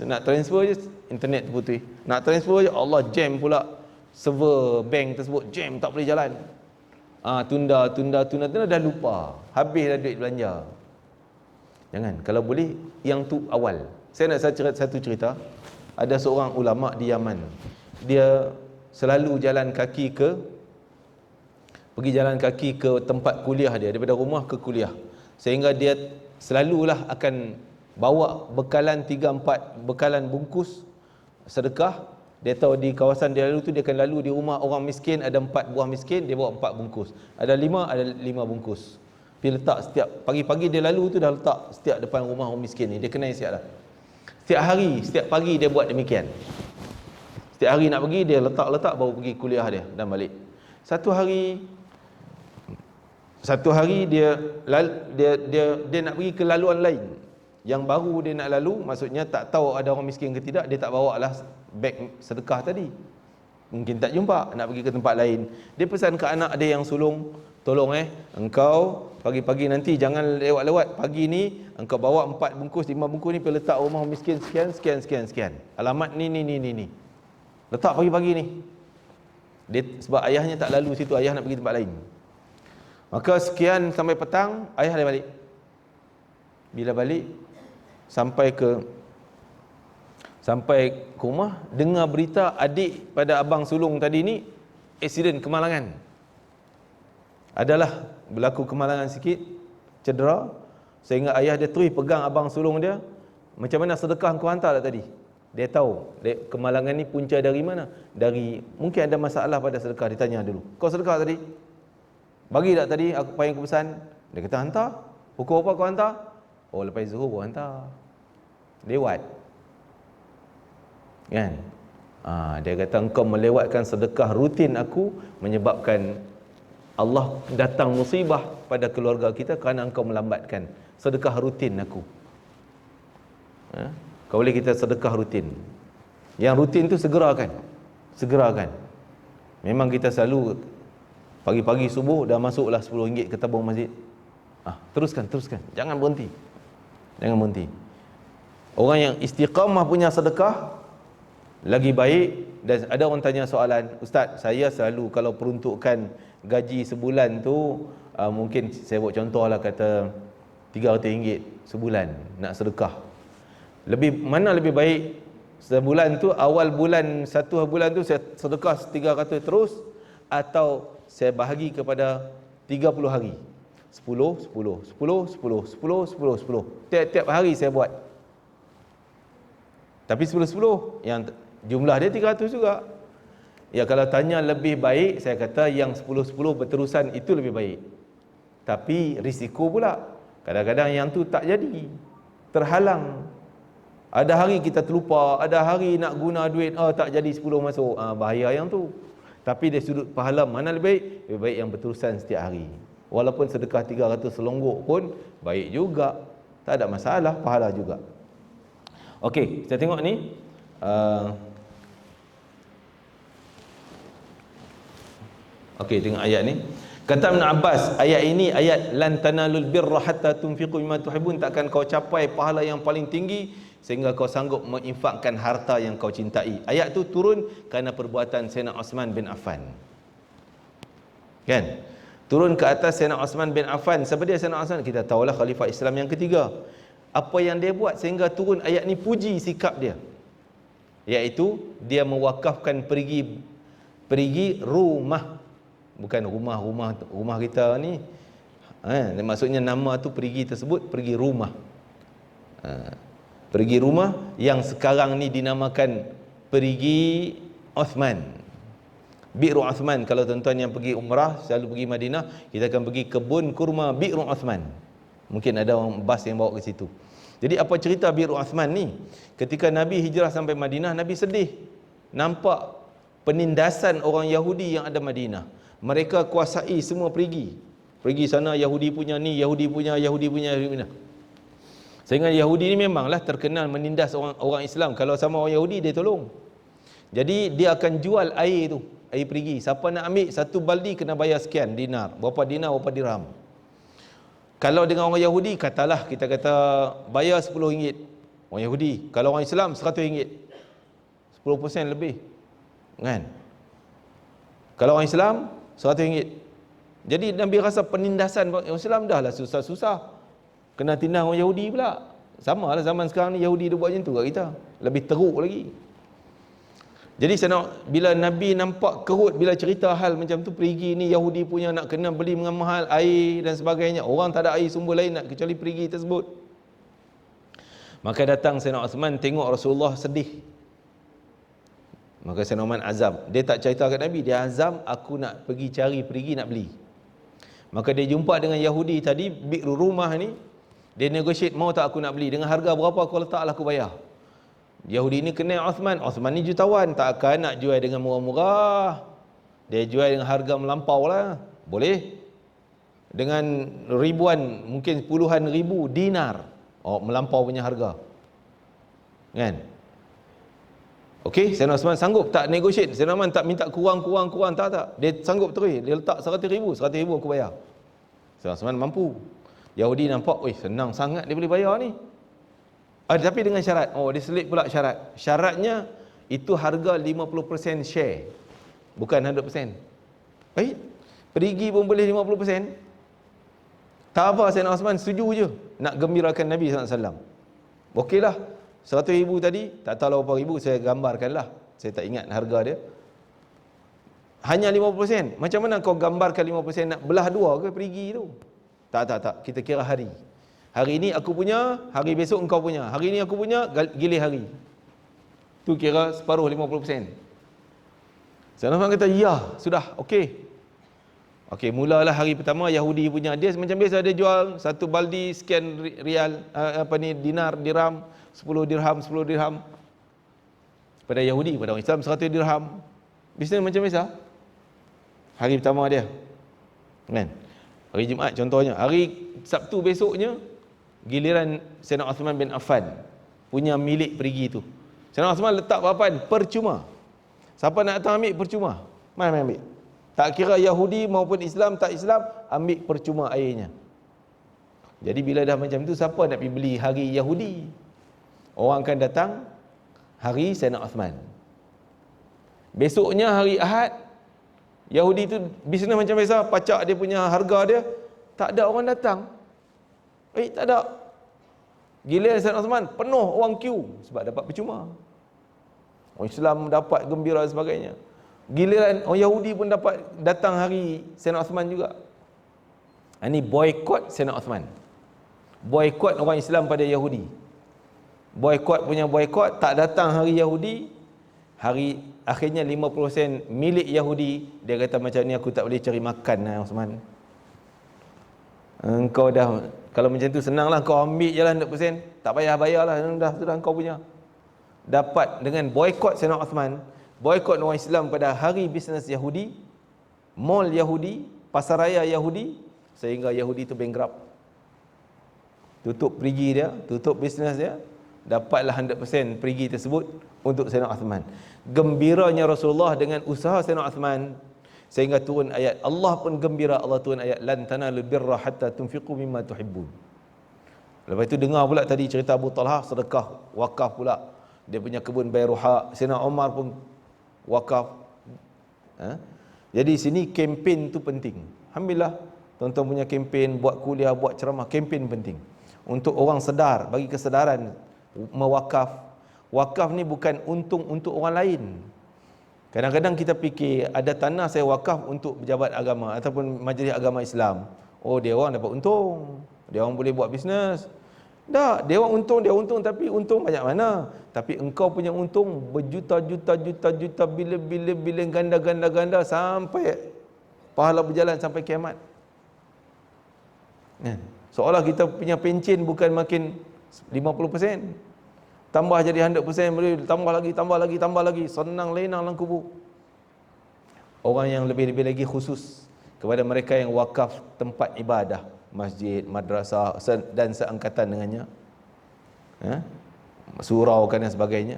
Nak transfer je internet putus. Nak transfer je Allah jam pula server bank tersebut, jam tak boleh jalan. Tunda dah lupa. Habis dah duit belanja. Jangan, kalau boleh yang tu awal. Saya nak satu cerita. Ada seorang ulama di Yaman. Dia selalu pergi jalan kaki ke tempat kuliah dia, daripada rumah ke kuliah. Sehingga dia selalulah akan bawa bekalan 3-4 bekalan bungkus sedekah. Dia tahu di kawasan dia lalu tu, dia akan lalu di rumah orang miskin, ada 4 buah miskin, dia bawa 4 bungkus. Ada 5 bungkus. Dia letak setiap pagi-pagi dia lalu tu, dah letak setiap depan rumah orang miskin ni. Dia kenal siap dah. Setiap hari, setiap pagi dia buat demikian. Setiap hari nak pergi, dia letak baru pergi kuliah dia dan balik. Satu hari dia nak pergi ke laluan lain yang baru, dia nak lalu, maksudnya tak tahu ada orang miskin ke tidak, dia tak bawa lah beg sedekah tadi, mungkin tak jumpa, nak pergi ke tempat lain. Dia pesan ke anak dia yang sulung, tolong engkau pagi-pagi nanti jangan lewat-lewat, pagi ni engkau bawa 4 bungkus 5 bungkus ni pergi letak rumah miskin sekian, alamat ni, letak pagi-pagi ni. Dia, sebab ayahnya tak lalu situ, ayah nak pergi tempat lain. Maka sekian sampai petang, ayah dia balik. Bila balik, sampai ke rumah, dengar berita adik pada abang sulung tadi ni aksiden, kemalangan. Adalah berlaku kemalangan sikit, cedera, sehingga ayah dia terus pegang abang sulung dia. Macam mana sedekah kau hantar tak tadi? Dia tahu kemalangan ni punca dari mana? Dari mungkin ada masalah pada sedekah. Dia tanya dulu, kau sedekah tadi? Bagi tak tadi apa yang aku pesan? Dia kata hantar. Pukul apa kau hantar? Oh, lepas zuhur kau hantar. lewat. Kan? Dia kata engkau melewatkan sedekah rutin aku menyebabkan Allah datang musibah pada keluarga kita kerana engkau melambatkan sedekah rutin aku. Kau boleh kita sedekah rutin. Yang rutin tu segerakan. Memang kita selalu pagi-pagi subuh dah masuklah RM10 ke tabung masjid. Teruskan. Jangan berhenti. Orang yang istiqamah punya sedekah lagi baik. Dan ada orang tanya soalan, Ustaz, saya selalu kalau peruntukan gaji sebulan tu mungkin saya buat contoh lah, kata RM300 sebulan nak sedekah. Mana lebih baik sebulan tu, awal bulan, satu bulan tu saya sedekah 300 terus, atau saya bahagi kepada 30 hari, 10. Tiap-tiap hari saya buat, tapi 10 yang jumlah dia 300 juga. Ya, kalau tanya lebih baik, saya kata yang 10 berterusan itu lebih baik. Tapi risiko pula, kadang-kadang yang tu tak jadi, terhalang. Ada hari kita terlupa, ada hari nak guna duit, tak jadi 10 masuk, bahaya yang tu. Tapi dari sudut pahala, mana lebih baik? Lebih baik yang berterusan setiap hari. Walaupun sedekah 300 selonggok pun baik juga, tak ada masalah, pahala juga. Okey, kita tengok ni. Okey, tengok ayat ni. Kata Ibn Abbas, ayat ini ayat lan tanalul birra hatta tunfiqu mimma tuhibbun, takkan kau capai pahala yang paling tinggi sehingga kau sanggup menginfakkan harta yang kau cintai. Ayat tu turun kerana perbuatan Sayyidina Uthman bin Affan. Kan? Turun ke atas Sayyidina Uthman bin Affan. Siapa dia Sayyidina Uthman? Kita tahulah khalifah Islam yang ketiga. Apa yang dia buat sehingga turun ayat ni, puji sikap dia, iaitu dia mewakafkan perigi rumah. Bukan rumah kita ni. Maksudnya nama tu perigi tersebut, pergi rumah. Pergi rumah yang sekarang ni dinamakan perigi Uthman. Bi'ru Uthman. Kalau tuan-tuan yang pergi umrah, selalu pergi Madinah, kita akan pergi kebun kurma Bi'ru Uthman. Mungkin ada orang bas yang bawa ke situ. Jadi apa cerita Bi'ru Uthman ni? Ketika Nabi hijrah sampai Madinah, Nabi sedih nampak penindasan orang Yahudi yang ada Madinah. Mereka kuasai semua perigi sana, Yahudi punya ni, Yahudi punya. Sehingga Yahudi ni memanglah terkenal menindas orang Islam. Kalau sama orang Yahudi, dia tolong. Jadi dia akan jual air tu, air perigi. Siapa nak ambil satu baldi kena bayar sekian dinar, berapa dirham. Kalau dengan orang Yahudi, katalah kita kata bayar RM10 orang Yahudi. Kalau orang Islam RM100, 10% lebih, kan? Kalau orang Islam RM100. Jadi Nabi rasa penindasan orang Islam dah lah susah-susah, kena tindas orang Yahudi pula. Sama lah zaman sekarang ni, Yahudi dia buat macam tu kat kita, lebih teruk lagi. Jadi bila Nabi nampak kerut, bila cerita hal macam tu, perigi ni Yahudi punya nak kena beli dengan mahal air dan sebagainya, orang tak ada air sumber lain nak kecuali perigi tersebut. Maka datang Sayyidina Uthman, tengok Rasulullah sedih. Maka Sayyidina Uthman azam. Dia tak cerita kat Nabi, dia azam, aku nak pergi cari perigi nak beli. Maka dia jumpa dengan Yahudi tadi, Bi'ru rumah ni. Dia negotiate, mau tak aku nak beli, dengan harga berapa aku letaklah aku bayar. Yahudi ni kenal Uthman ni jutawan, takkan nak jual dengan murah-murah. Dia jual dengan harga melampau lah. Boleh dengan ribuan, mungkin puluhan ribu dinar, melampau punya harga, kan? Okey, Sayyidina Uthman sanggup tak negotiate? Sayyidina Uthman tak minta kurang, tak. Dia sanggup terus, dia letak 100,000 aku bayar. Sayyidina Uthman mampu. Yahudi nampak, senang sangat dia boleh bayar ni. Tapi dengan syarat, dia selit pula syarat. Syaratnya itu harga 50% share, bukan 100%. Baik, perigi pun boleh 50%. Tak apa, Sayyidina Uthman setuju je nak gembirakan Nabi SAW. Okeylah, 100,000 tadi, tak tahu berapa ribu, saya gambarkanlah, saya tak ingat harga dia. Hanya 50%. Macam mana kau gambarkan 50%, nak belah dua ke perigi tu? Tak, kita kira hari. Hari ini aku punya, hari besok engkau punya. Hari ini aku punya, gilih hari. Tu kira separuh 50%. Sayyidina Uthman kata, ya, sudah, okey. Okey, mulalah hari pertama Yahudi punya, dia macam biasa dia jual satu baldi sekian rial, dinar, dirham, 10 dirham, 10 dirham. Pada Yahudi, pada orang Islam 100 dirham. Bisnes macam biasa. Hari pertama dia. Kan? Hari Jumaat contohnya, hari Sabtu besoknya giliran Sayyidina Uthman bin Affan punya milik perigi tu. Sayyidina Uthman letak papan percuma. Siapa nak datang ambil percuma? Mana ambil? Tak kira Yahudi maupun Islam, tak Islam, ambil percuma airnya. Jadi bila dah macam tu, siapa nak pergi beli hari Yahudi? Orang akan datang hari Sayyidina Uthman. Besoknya hari Ahad, Yahudi tu bisnes macam biasa, pacak dia punya harga dia, tak ada orang datang. Tak ada. Gila Sayyidina Uthman, penuh orang queue sebab dapat percuma. Orang Islam dapat gembira dan sebagainya. Giliran orang Yahudi pun dapat datang hari Sayyidina Uthman juga. Ini boykot Sayyidina Uthman. Boykot orang Islam pada Yahudi. Boykot punya boykot, tak datang hari Yahudi. Hari akhirnya 50% milik Yahudi. Dia kata macam ni aku tak boleh cari makan lah Uthman. Engkau dah, kalau macam tu senanglah, kau ambil je lah 100%. Tak payah bayar lah, sudah kau punya. Dapat dengan boykot Sayyidina Uthman, boykot orang Islam pada hari bisnes Yahudi, mall Yahudi, pasaraya Yahudi, sehingga Yahudi tu bankrupt. Tutup perigi dia, tutup bisnes dia, dapatlah 100% perigi tersebut untuk Sayyidina Uthman. Gembiranya Rasulullah dengan usaha Sayyidina Uthman, sehingga turun ayat, Allah pun gembira, Allah turun ayat, lan tanalul birra hatta tunfiqu mimma tuhibbun. Lepas itu dengar pula tadi cerita Abu Talha, sedekah, wakaf pula. Dia punya kebun Bayruha, Sayyidina Umar pun wakaf. Jadi sini kempen tu penting. Alhamdulillah, tuan-tuan punya kempen, buat kuliah, buat ceramah, kempen penting. Untuk orang sedar, bagi kesedaran mewakaf. Wakaf ni bukan untung untuk orang lain. Kadang-kadang kita fikir ada tanah saya wakaf untuk pejabat agama ataupun majlis agama Islam. Oh, dia orang dapat untung. Dia orang boleh buat bisnes. Tak, dia orang untung, tapi untung banyak mana? Tapi engkau punya untung berjuta-juta bila ganda sampai pahala berjalan sampai kiamat. Seolah kita punya pencen bukan makin 50%. Tambah jadi 100%, boleh tambah lagi. Senang lenang dalam kubur. Orang yang lebih-lebih lagi khusus kepada mereka yang wakaf tempat ibadah, masjid, madrasah dan seangkatan dengannya, surau dan sebagainya.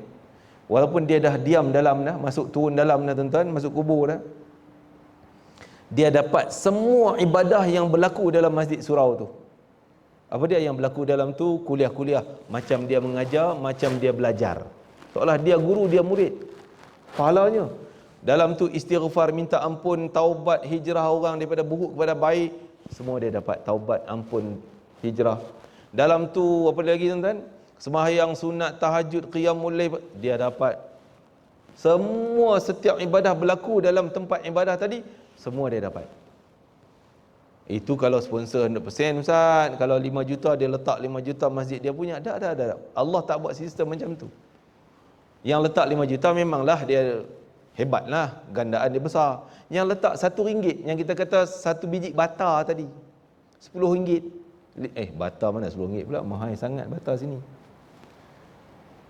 Walaupun dia dah diam dalam dah, turun dalam dah tuan-tuan, masuk kubur dah, dia dapat semua ibadah yang berlaku dalam masjid surau tu. Apa dia yang berlaku dalam tu? Kuliah-kuliah, macam dia mengajar, macam dia belajar. Seolah dia guru, dia murid. Pahalanya dalam tu istighfar, minta ampun, taubat, hijrah orang daripada buruk kepada baik, semua dia dapat. Taubat, ampun, hijrah. Dalam tu apa lagi tuan-tuan? Sembahyang sunat, tahajud, qiyamul lail, dia dapat. Semua, setiap ibadah berlaku dalam tempat ibadah tadi, semua dia dapat. Itu kalau sponsor 100% Ustaz. Kalau 5 juta dia letak 5 juta masjid dia punya. Dah. Allah tak buat sistem macam tu. Yang letak 5 juta memanglah dia hebatlah, gandaan dia besar. Yang letak RM1, yang kita kata 1 biji bata tadi, RM10. Bata mana RM10 pula, mahal sangat bata sini.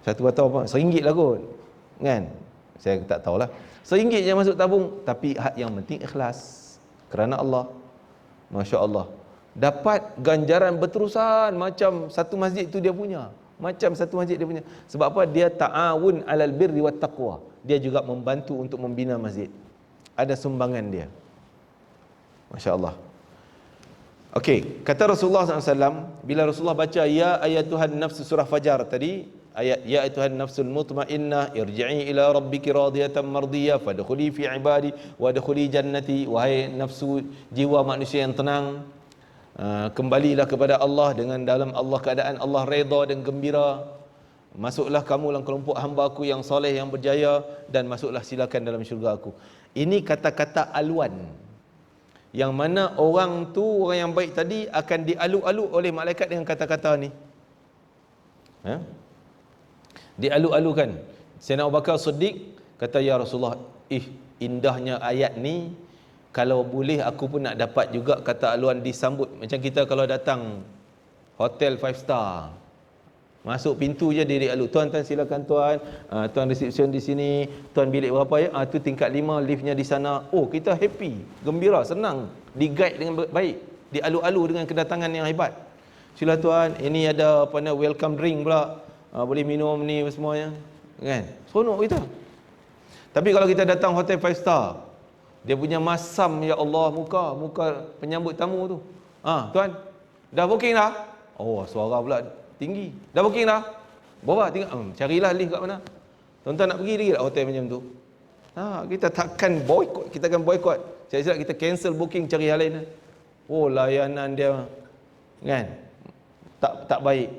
1 bata apa? RM1 lah kot. Kan? Saya tak tahulah. RM1 yang masuk tabung, tapi yang penting ikhlas kerana Allah. Masya Allah, dapat ganjaran berterusan macam satu masjid tu dia punya. Sebab apa? Dia ta'awun alal birri wat taqwa. Dia juga membantu untuk membina masjid. Ada sumbangan dia. Masya Allah. Okey, kata Rasulullah SAW, bila Rasulullah baca ya ayatuhan nafsu surah Fajar tadi, ayat ya ayatuhan nafsul mutmainnah irji'i ila rabbiki radiyatan mardiyah fadkhuli fi ibadi wadkhuli jannati. Wahai nafsu, jiwa manusia yang tenang, kembalilah kepada Allah dengan dalam Allah keadaan Allah redha dan gembira. Masuklah kamu dalam kelompok hamba aku yang soleh, yang berjaya, dan masuklah silakan dalam syurga aku. Ini kata-kata aluan, yang mana orang yang baik tadi akan dialu-alu oleh malaikat dengan kata-kata ni. Dialu-alukan. Sayyidina Abu Bakar Siddiq kata, ya Rasulullah, indahnya ayat ni, kalau boleh aku pun nak dapat juga kata aluan disambut. Macam kita kalau datang hotel 5 star, masuk pintu je diri alu, tuan silakan tuan, tuan reception di sini, tuan bilik berapa ya, tu tingkat 5, liftnya di sana. Oh, kita happy, gembira, senang, di guide dengan baik, di alu-alu dengan kedatangan yang hebat. Sila tuan, ini ada apa nama welcome drink pula, boleh minum ni semuanya, kan? Seronok kita. Tapi kalau kita datang hotel 5 star, dia punya masam, ya Allah, muka penyambut tamu tu, tuan dah booking dah? Oh, suara pula tinggi. Dah booking dah? Berapa? Tinggal carilah lift kat mana. Tuan-tuan nak pergi lagi tak hotel macam tu? Kita takkan boykot, kita akan boykot. Silap-silap kita cancel booking, cari hal lain. Oh, layanan dia kan tak baik.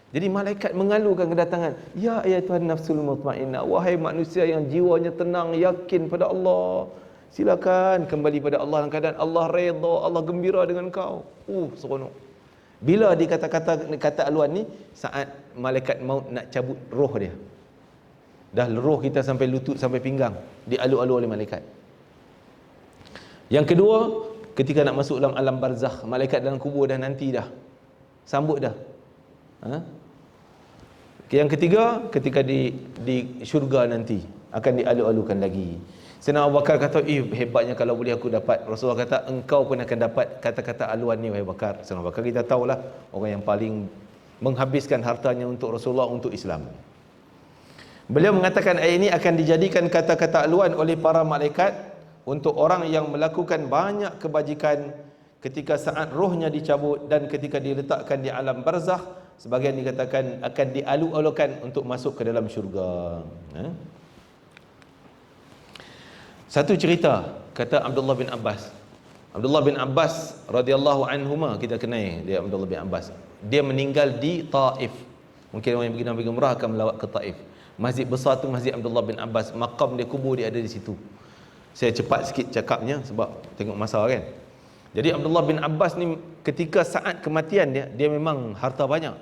Jadi malaikat mengalukan kedatangan. Ya ayatuhan nafsul mutmainnah, wahai manusia yang jiwanya tenang, yakin pada Allah, silakan kembali pada Allah dalam keadaan Allah redha, Allah gembira dengan kau. Seronok. Bila kata aluan ni, saat malaikat maut nak cabut roh dia. Dah roh kita sampai lutut, sampai pinggang, dialu-alu oleh malaikat. Yang kedua, ketika nak masuk dalam alam barzakh, malaikat dalam kubur dah nanti dah, sambut dah. Yang ketiga, ketika di syurga nanti akan dialu-alukan lagi. Sayyidina Abu Bakar kata, hebatnya kalau boleh aku dapat. Rasulullah kata, engkau pun akan dapat kata-kata aluan ni, wahai Bakar. Sayyidina Abu Bakar kita tahulah, orang yang paling menghabiskan hartanya untuk Rasulullah, untuk Islam. Beliau mengatakan ayat ini akan dijadikan kata-kata aluan oleh para malaikat untuk orang yang melakukan banyak kebajikan ketika saat rohnya dicabut dan ketika diletakkan di alam barzakh. Sebagian dikatakan akan dialu-alukan untuk masuk ke dalam syurga. Satu cerita, kata Abdullah bin Abbas. Abdullah bin Abbas radhiyallahu anhuma, kita kenal dia Abdullah bin Abbas. Dia meninggal di Taif. Mungkin orang yang pergi Nabi Umrah akan melawat ke Taif. Masjid besar tu Masjid Abdullah bin Abbas, makam dia, kubur dia ada di situ. Saya cepat sikit cakapnya sebab tengok masa kan. Jadi Abdullah bin Abbas ni ketika saat kematian dia memang harta banyak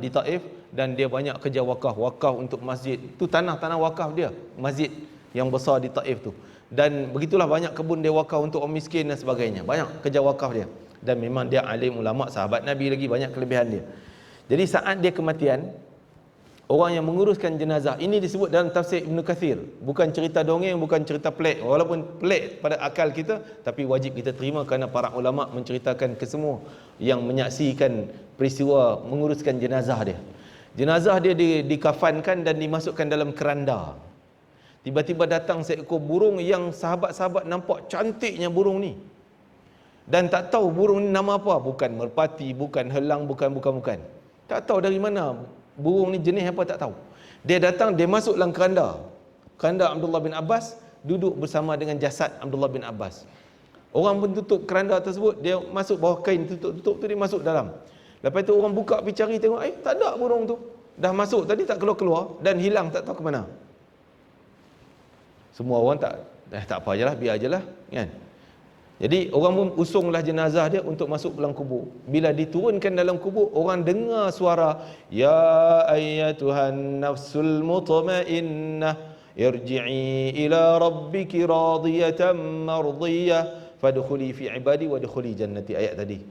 di Taif, dan dia banyak kerja wakaf untuk masjid. Tu tanah wakaf dia, masjid yang besar di Taif tu. Dan begitulah banyak kebun dia wakaf untuk orang miskin dan sebagainya. Banyak kerja wakaf dia. Dan memang dia alim ulama, sahabat Nabi lagi, banyak kelebihan dia. Jadi saat dia kematian, orang yang menguruskan jenazah, ini disebut dalam tafsir Ibn Kathir, bukan cerita dongeng, bukan cerita pelik. Walaupun pelik pada akal kita, tapi wajib kita terima kerana para ulama menceritakan ke semua yang menyaksikan peristiwa menguruskan jenazah dia. Jenazah dia dikafankan dan dimasukkan dalam keranda. Tiba-tiba datang seekor burung yang sahabat-sahabat nampak cantiknya burung ni, dan tak tahu burung ni nama apa. Bukan merpati, bukan helang, bukan. Tak tahu dari mana burung ni, jenis apa tak tahu. Dia datang, dia masuk dalam keranda Abdullah bin Abbas, duduk bersama dengan jasad Abdullah bin Abbas. Orang pun tutup keranda tersebut, dia masuk bawah kain tutup tu, dia masuk dalam. Lepas tu orang buka pergi cari, tengok tak ada burung tu. Dah masuk tadi, tak keluar-keluar, dan hilang tak tahu ke mana. Semua orang tak apa ajalah, biar ajalah kan. Jadi orang pun usunglah jenazah dia untuk masuk dalam kubur. Bila diturunkan dalam kubur, orang dengar suara, ya ayyatuhan nafsul mutmainnah irji'i ila rabbiki radiyatan mardiyah fadkhuli fi ibadi wadkhuli jannati. Ayat tadi,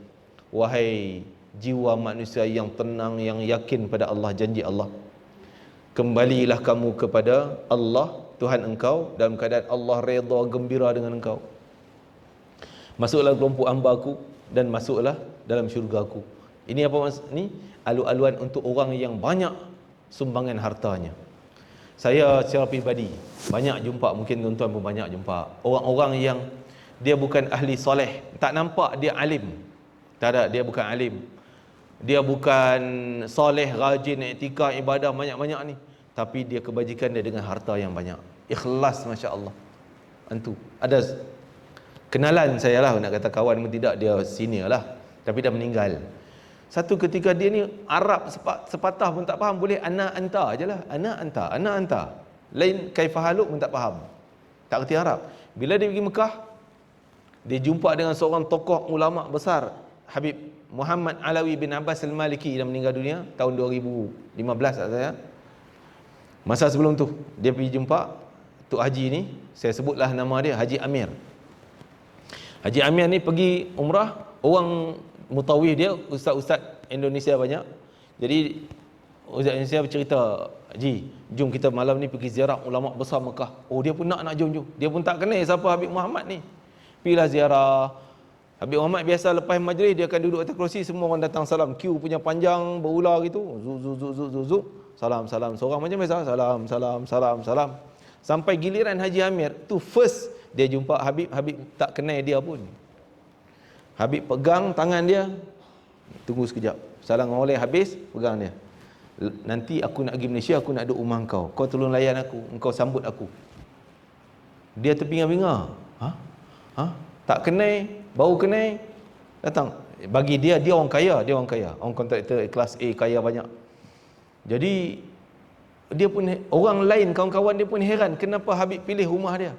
wahai jiwa manusia yang tenang, yang yakin pada Allah, janji Allah, kembalilah kamu kepada Allah Tuhan engkau dalam keadaan Allah redha, gembira dengan engkau. Masuklah kelompok hamba-Ku dan masuklah dalam syurga-Ku. Ini apa maksud ni? Alu-aluan untuk orang yang banyak sumbangan hartanya. Saya secara pribadi banyak jumpa, mungkin tuan-tuan pun banyak jumpa orang-orang yang dia bukan ahli soleh, tak nampak dia alim. Tak ada, dia bukan alim. Dia bukan soleh, rajin, iktikaf, ibadah banyak-banyak ni, tapi dia kebajikan dia dengan harta yang banyak. Ikhlas, Masya Allah. Antu ada kenalan saya lah, nak kata kawan pun tidak, dia senior lah, tapi dah meninggal. Satu ketika dia ni Arab sepatah pun tak faham, boleh ana anta je lah, ana anta. Lain kaifahaluk pun tak faham, tak kerti Arab. Bila dia pergi Mekah, dia jumpa dengan seorang tokoh ulama besar, Habib Muhammad Alawi bin Abbas al-Maliki, yang meninggal dunia tahun 2015 saya. Masa sebelum tu dia pergi jumpa Tok Haji ni, saya sebutlah nama dia, Haji Amir. Haji Amir ni pergi umrah, orang mutawif dia, ustaz-ustaz Indonesia banyak. Jadi ustaz Indonesia bercerita, Haji, jom kita malam ni pergi ziarah ulama besar Mekah. Oh, dia pun nak jom. Dia pun tak kenal siapa Habib Muhammad ni. Pergilah ziarah. Habib Muhammad biasa lepas majlis dia akan duduk atas kerusi, semua orang datang salam, queue punya panjang berular gitu. Zuk. Salam. Seorang macam biasa, salam. Sampai giliran Haji Amir tu first dia jumpa Habib tak kenal dia pun. Habib pegang tangan dia, tunggu sekejap. Salam oleh habis, pegang dia. Nanti aku nak pergi Malaysia, aku nak duduk rumah kau. Kau tolong layan aku, engkau sambut aku. Dia terpinga-pinga. Tak kenal, baru kenal, datang. Bagi dia orang kaya. Orang kontraktor kelas A, kaya banyak. Jadi dia pun, orang lain kawan-kawan dia pun heran kenapa Habib pilih rumah dia.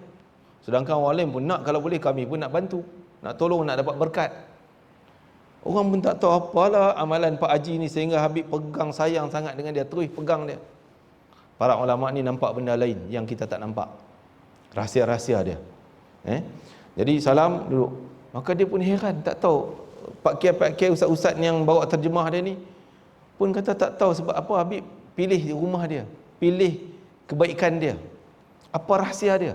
Sedangkan orang lain pun nak, kalau boleh kami pun nak bantu, nak tolong, nak dapat berkat. Orang pun tak tahu apalah amalan Pak Haji ni sehingga Habib pegang, sayang sangat dengan dia, terus pegang dia. Para ulama ni nampak benda lain yang kita tak nampak, rahsia-rahsia dia. Jadi salam, duduk. Maka dia pun heran, tak tahu. Pak Kiai ustaz-ustaz yang bawa terjemah dia ni pun kata tak tahu sebab apa Habib pilih rumah dia, pilih kebaikan dia, apa rahsia dia.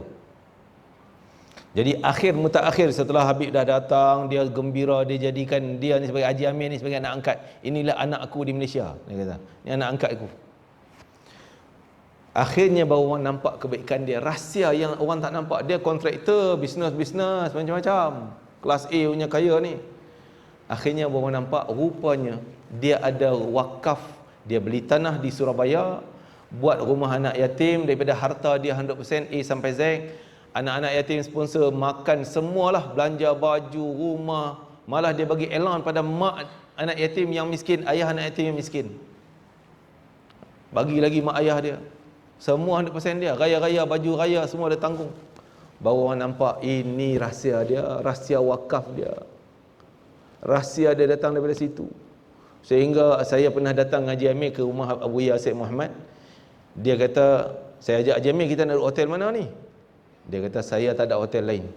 Jadi mutakhir setelah Habib dah datang, dia gembira, dia jadikan dia ni sebagai Haji Amir ni sebagai anak angkat. Inilah anak aku di Malaysia, dia kata. Ni anak angkat aku. Akhirnya baru orang nampak kebaikan dia, rahsia yang orang tak nampak. Dia kontraktor, bisnes macam-macam, kelas A punya kaya ni. Akhirnya baru orang nampak rupanya dia ada wakaf. Dia beli tanah di Surabaya, buat rumah anak yatim daripada harta dia 100% A sampai Z. Anak-anak yatim sponsor makan semualah, belanja baju, rumah. Malah dia bagi elan pada mak anak yatim yang miskin, ayah anak yatim yang miskin. Bagi lagi mak ayah dia. Semua 100% dia, raya-raya, baju raya semua dia tanggung. Baru orang nampak ini rahsia dia, rahsia wakaf dia. Rahsia dia datang daripada situ. Sehingga saya pernah datang Haji Amir ke rumah Abu Ya Syed Muhammad. Dia kata, saya ajak Haji Amir, kita nak duduk hotel mana ni? Dia kata, saya tak ada hotel lain.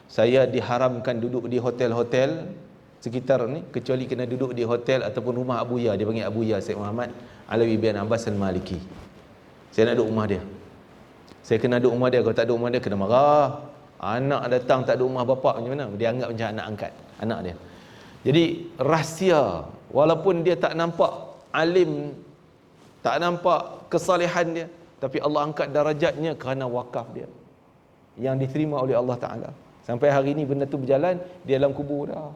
Saya diharamkan duduk di hotel-hotel sekitar ni, kecuali kena duduk di hotel ataupun rumah Abu Ya. Dia panggil Abu Ya Syed Muhammad Alawi bin Abbas Al-Maliki. Saya nak duduk rumah dia. Saya kena duduk rumah dia. Kalau tak duduk rumah dia, kena marah. Anak datang tak duduk rumah bapak, macam mana? Dia anggap macam anak angkat, anak dia. Jadi rahsia, walaupun dia tak nampak alim, tak nampak kesalehan dia, tapi Allah angkat darajatnya kerana wakaf dia yang diterima oleh Allah Ta'ala. Sampai hari ini benda tu berjalan, dia dalam kubur dah.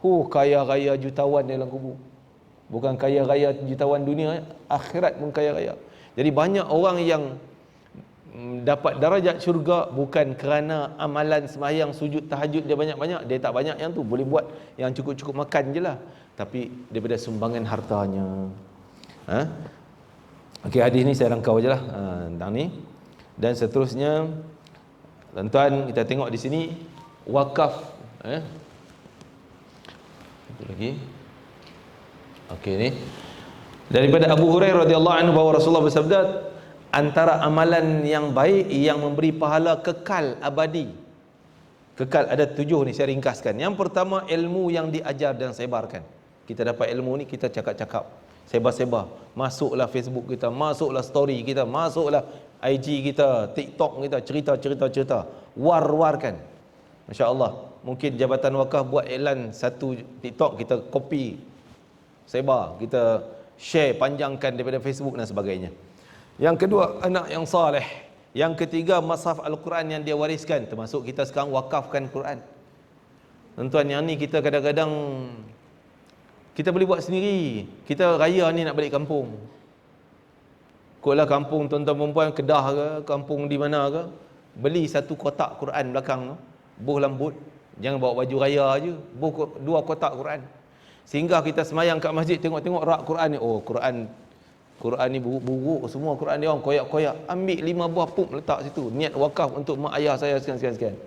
Kaya raya jutawan dia dalam kubur. Bukan kaya raya jutawan dunia, akhirat pun kaya raya. Jadi banyak orang yang dapat darajat syurga bukan kerana amalan sembahyang, sujud, tahajud dia banyak-banyak. Dia tak banyak yang tu, boleh buat yang cukup-cukup makan je lah, tapi daripada sumbangan hartanya. Okey, hadis ni saya rangkau je lah tentang ni. Dan seterusnya, tuan-tuan, kita tengok di sini wakaf. Apa lagi? Okey, ni daripada Abu Hurairah radhiyallahu anhu bahawa Rasulullah bersabda, antara amalan yang baik yang memberi pahala kekal abadi. Kekal ada 7 ni, saya ringkaskan. Yang pertama, ilmu yang diajar dan sebarkan. Kita dapat ilmu ni, kita cakap-cakap, sebar-sebar. Masuklah Facebook kita, masuklah story kita, masuklah IG kita, TikTok kita, cerita. War-warkan. Masya Allah. Mungkin Jabatan Wakaf buat iklan satu TikTok, kita copy, sebar, kita share, panjangkan daripada Facebook dan sebagainya. Yang kedua, anak yang saleh. Yang ketiga, mushaf Al-Quran yang dia wariskan, termasuk kita sekarang wakafkan Quran. Tuan-tuan, yang ni kita kadang-kadang kita boleh buat sendiri. Kita raya ni nak balik kampung, kotlah kampung tuan-tuan perempuan, Kedah ke, kampung di mana ke, beli satu kotak Quran belakang tu, buh lambut. Jangan bawa baju raya je, buh 2 kotak Quran. Sehingga kita semayang kat masjid, tengok-tengok rak Quran ni, oh Quran ni buruk semua, Quran dia orang koyak-koyak. Ambil 5 buah pup letak situ, niat wakaf untuk mak ayah saya sekian-sekian.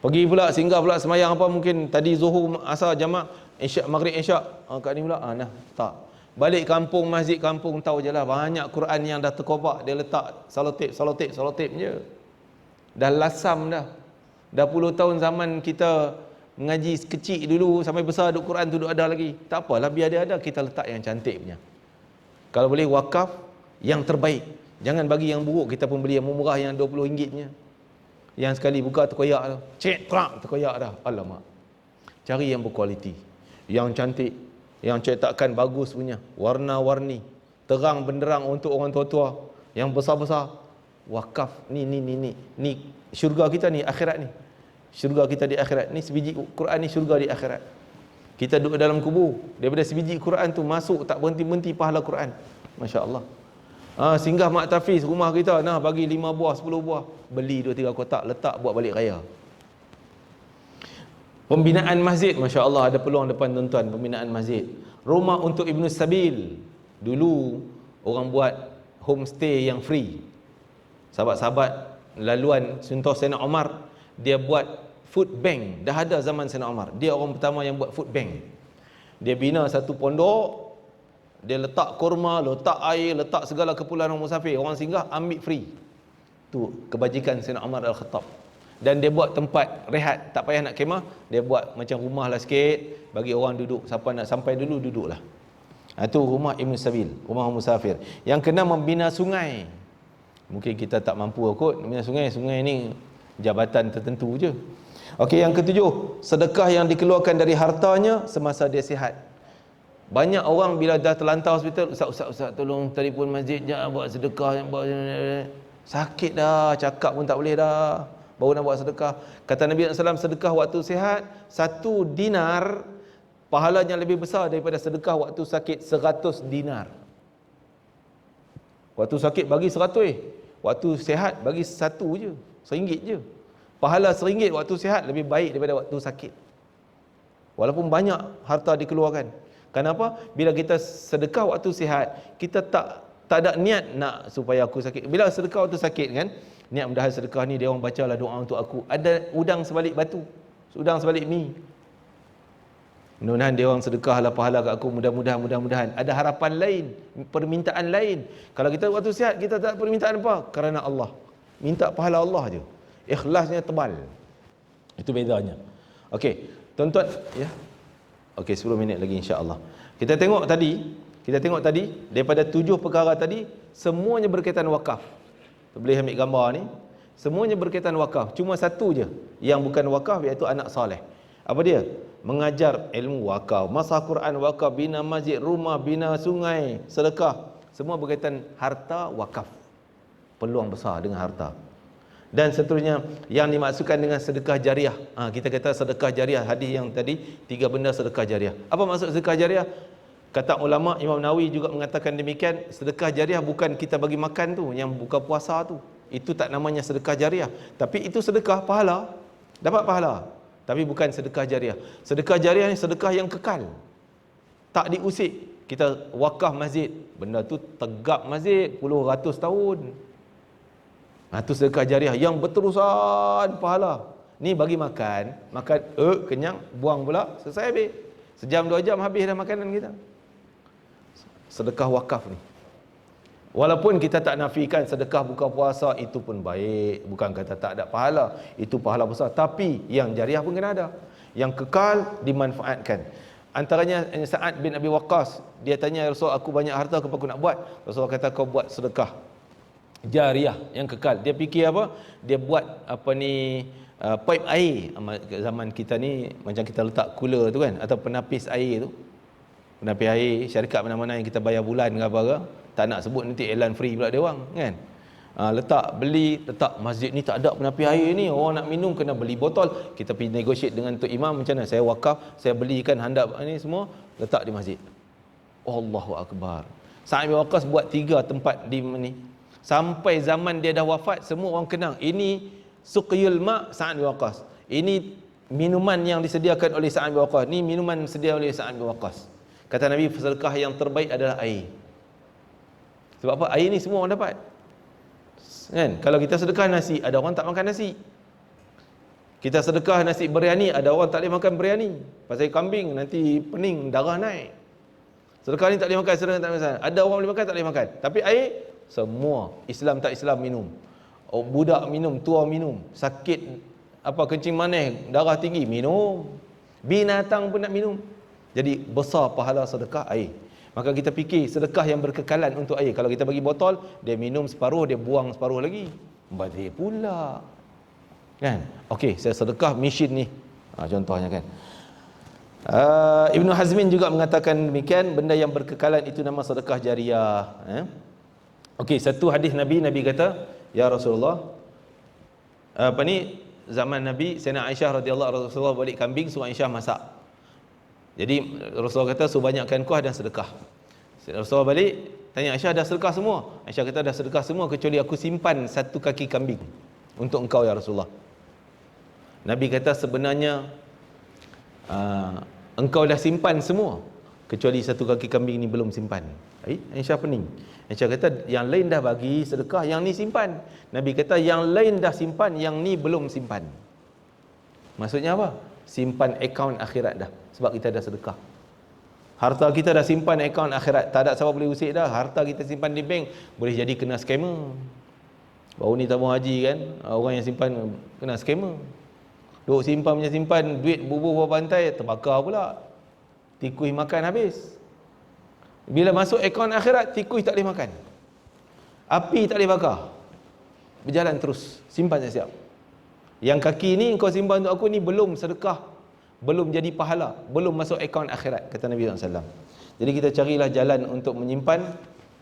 Pergi pula, singgah pula semayang apa, mungkin tadi zuhur, asar, jamak, isyak, maghrib, isyak, kat ni pula, nah, tak. Balik kampung, masjid kampung, tahu je lah, banyak Quran yang dah terkopak, dia letak salotip je. Dah lasam dah. Dah puluh tahun zaman kita mengaji kecil dulu sampai besar duk Quran tu duk ada lagi. Tak apalah, biar dia ada, kita letak yang cantik punya. Kalau boleh wakaf yang terbaik. Jangan bagi yang buruk, kita pun beli yang murah yang RM20 punya. Yang sekali buka terkoyak tu. Cek, trak, terkoyak dah. Alamak. Cari yang berkualiti, yang cantik, yang cetakan bagus punya, warna-warni, terang benderang untuk orang tua-tua, yang besar-besar. Wakaf ni syurga kita ni, akhirat ni. Syurga kita di akhirat ni, sebiji Quran ni syurga di akhirat. Kita duduk dalam kubur, daripada sebiji Quran tu masuk tak berhenti-berhenti pahala Quran. Masya-Allah. Singgah mak tafiz rumah kita, nah bagi 5 buah 10 buah, beli 2-3 kotak, letak buat balik raya. Pembinaan masjid, Masya Allah, ada peluang depan tuan-tuan, pembinaan masjid. Rumah untuk Ibnu Sabil. Dulu orang buat homestay yang free. Sahabat-sahabat laluan contoh Sayyidina Umar, dia buat food bank. Dah ada zaman Sayyidina Umar. Dia orang pertama yang buat food bank. Dia bina satu pondok, dia letak kurma, letak air, letak segala keperluan orang musafir. Orang singgah ambil free. Tu kebajikan Sayyidina Umar Al-Khattab. Dan dia buat tempat rehat, tak payah nak kemah, dia buat macam rumah lah sikit, bagi orang duduk, siapa nak sampai dulu duduklah. Itu rumah Ibn Sabil, rumah musafir. Yang kena membina sungai. Mungkin kita tak mampu kot membina sungai, sungai ni jabatan tertentu je. Okey, yang ketujuh, sedekah yang dikeluarkan dari hartanya semasa dia sihat. Banyak orang bila dah terlantar hospital, Ustaz tolong telefon masjid je buat sedekah, buat sakit dah, cakap pun tak boleh dah, baru nak buat sedekah. Kata Nabi SAW, sedekah waktu sihat 1 dinar pahalanya lebih besar daripada sedekah waktu sakit 100 dinar. Waktu sakit bagi 100, waktu sihat bagi 1 je, RM1 je. Pahala RM1 waktu sihat lebih baik daripada waktu sakit. Walaupun banyak harta dikeluarkan. Kenapa? Bila kita sedekah waktu sihat, kita tak ada niat nak supaya aku sakit. Bila sedekah waktu sakit kan, niat mudahan sedekah ni dia orang bacalah doa untuk aku. Ada udang sebalik batu, udang sebalik mi. Mudah-mudahan dia orang sedekahlah pahala kat aku, mudah-mudahan. Ada harapan lain, permintaan lain. Kalau kita waktu sihat, kita tak permintaan apa? Kerana Allah. Minta pahala Allah je. Ikhlasnya tebal. Itu bedanya. Okey, tuan-tuan ya. Okey, 10 minit lagi insya-Allah. Kita tengok tadi daripada 7 perkara tadi semuanya berkaitan wakaf. Boleh ambil gambar ni. Semuanya berkaitan wakaf. Cuma satu je yang bukan wakaf, iaitu anak soleh. Apa dia? Mengajar ilmu wakaf, masah Quran wakaf, bina masjid, rumah, bina sungai, sedekah. Semua berkaitan harta wakaf. Peluang besar dengan harta. Dan seterusnya yang dimaksudkan dengan sedekah jariah. Kita kata sedekah jariah, hadis yang tadi 3 benda sedekah jariah. Apa maksud sedekah jariah? Kata ulama, Imam Nawawi juga mengatakan demikian. Sedekah jariah bukan kita bagi makan tu, yang buka puasa tu. Itu tak namanya sedekah jariah. Tapi itu sedekah pahala, dapat pahala. Tapi bukan sedekah jariah. Sedekah jariah ni sedekah yang kekal, tak diusik. Kita wakaf masjid, benda tu tegak masjid puluh ratus tahun. Itu sedekah jariah yang berterusan pahala. Ni bagi makan, kenyang, buang pula, selesai habis. Sejam 2 jam habis dah makanan kita. Sedekah wakaf ni, walaupun kita tak nafikan sedekah buka puasa itu pun baik, bukan kata tak ada pahala, itu pahala besar, tapi yang jariah pun kena ada, yang kekal dimanfaatkan. Antaranya Sa'ad bin Abi Waqqas, dia tanya, Rasul, aku banyak harta, apa aku nak buat? Rasul kata, kau buat sedekah jariah yang kekal. Dia fikir apa? Dia buat pipe air. Zaman kita ni macam kita letak cooler tu kan, atau penapis air tu, penapis air syarikat mana-mana yang kita bayar bulan ke apa ke, tak nak sebut nanti iklan free pula dia orang kan. Letak masjid ni tak ada penapis air ni, orang nak minum kena beli botol. Kita pergi negotiate dengan Tok Imam, macam mana saya wakaf, saya belikan handap ni semua, letak di masjid. Allahu Akbar. Sa'ad bin Waqqas buat 3 tempat di ni. Sampai zaman dia dah wafat, semua orang kenal, ini suqyul ma' Sa'ad bin Waqqas. Ini minuman yang disediakan oleh Sa'ad bin Waqqas. Ni minuman disediakan oleh Sa'ad bin Waqqas. Kata Nabi, sedekah yang terbaik adalah air. Sebab apa? Air ni semua orang dapat kan? Kalau kita sedekah nasi, ada orang tak makan nasi. Kita sedekah nasi biryani, ada orang tak boleh makan biryani. Pasal kambing nanti pening, darah naik. Sedekah ni tak boleh makan, sedekah tak boleh makan. Ada orang boleh makan, tak boleh makan. Tapi air, semua, Islam tak Islam minum. Budak minum, tua minum, sakit kencing manis, darah tinggi, minum. Binatang pun nak minum. Jadi besar pahala sedekah air. Maka kita fikir sedekah yang berkekalan untuk air. Kalau kita bagi botol, dia minum separuh, dia buang separuh lagi. Bazir pula. Kan? Okey, saya sedekah mesin ni. Contohnya kan. Ibnu Hazmin juga mengatakan demikian, benda yang berkekalan itu nama sedekah jariah. Okey, satu hadis Nabi kata, ya Rasulullah, zaman Nabi, Sayyidina Aisyah radhiyallahu, Rasulullah balik kambing, suruh Aisyah masak. Jadi Rasulullah kata, suruh banyakkan kuah dan sedekah. Rasulullah balik, tanya Aisyah, dah sedekah semua? Aisyah kata, dah sedekah semua kecuali aku simpan satu kaki kambing untuk engkau ya Rasulullah. Nabi kata, sebenarnya engkau dah simpan semua kecuali satu kaki kambing ni belum simpan. Aisyah pening. Aisyah kata, yang lain dah bagi sedekah, yang ni simpan. Nabi kata, yang lain dah simpan, yang ni belum simpan. Maksudnya apa? Simpan akaun akhirat dah, sebab kita dah sedekah. Harta kita dah simpan akaun akhirat, tak ada siapa boleh usik dah. Harta kita simpan di bank, boleh jadi kena scammer. Baru ni tabung haji kan, orang yang simpan kena scammer. Duk simpan punya simpan, duit bubuh bawah pantai, terbakar pula. Tikus makan habis. Bila masuk akaun akhirat, tikus tak boleh makan, api tak boleh bakar, berjalan terus, simpan siap. Yang kaki ni kau simpan untuk aku ni belum sedekah, belum jadi pahala, belum masuk akaun akhirat, kata Nabi SAW. Jadi kita carilah jalan untuk menyimpan.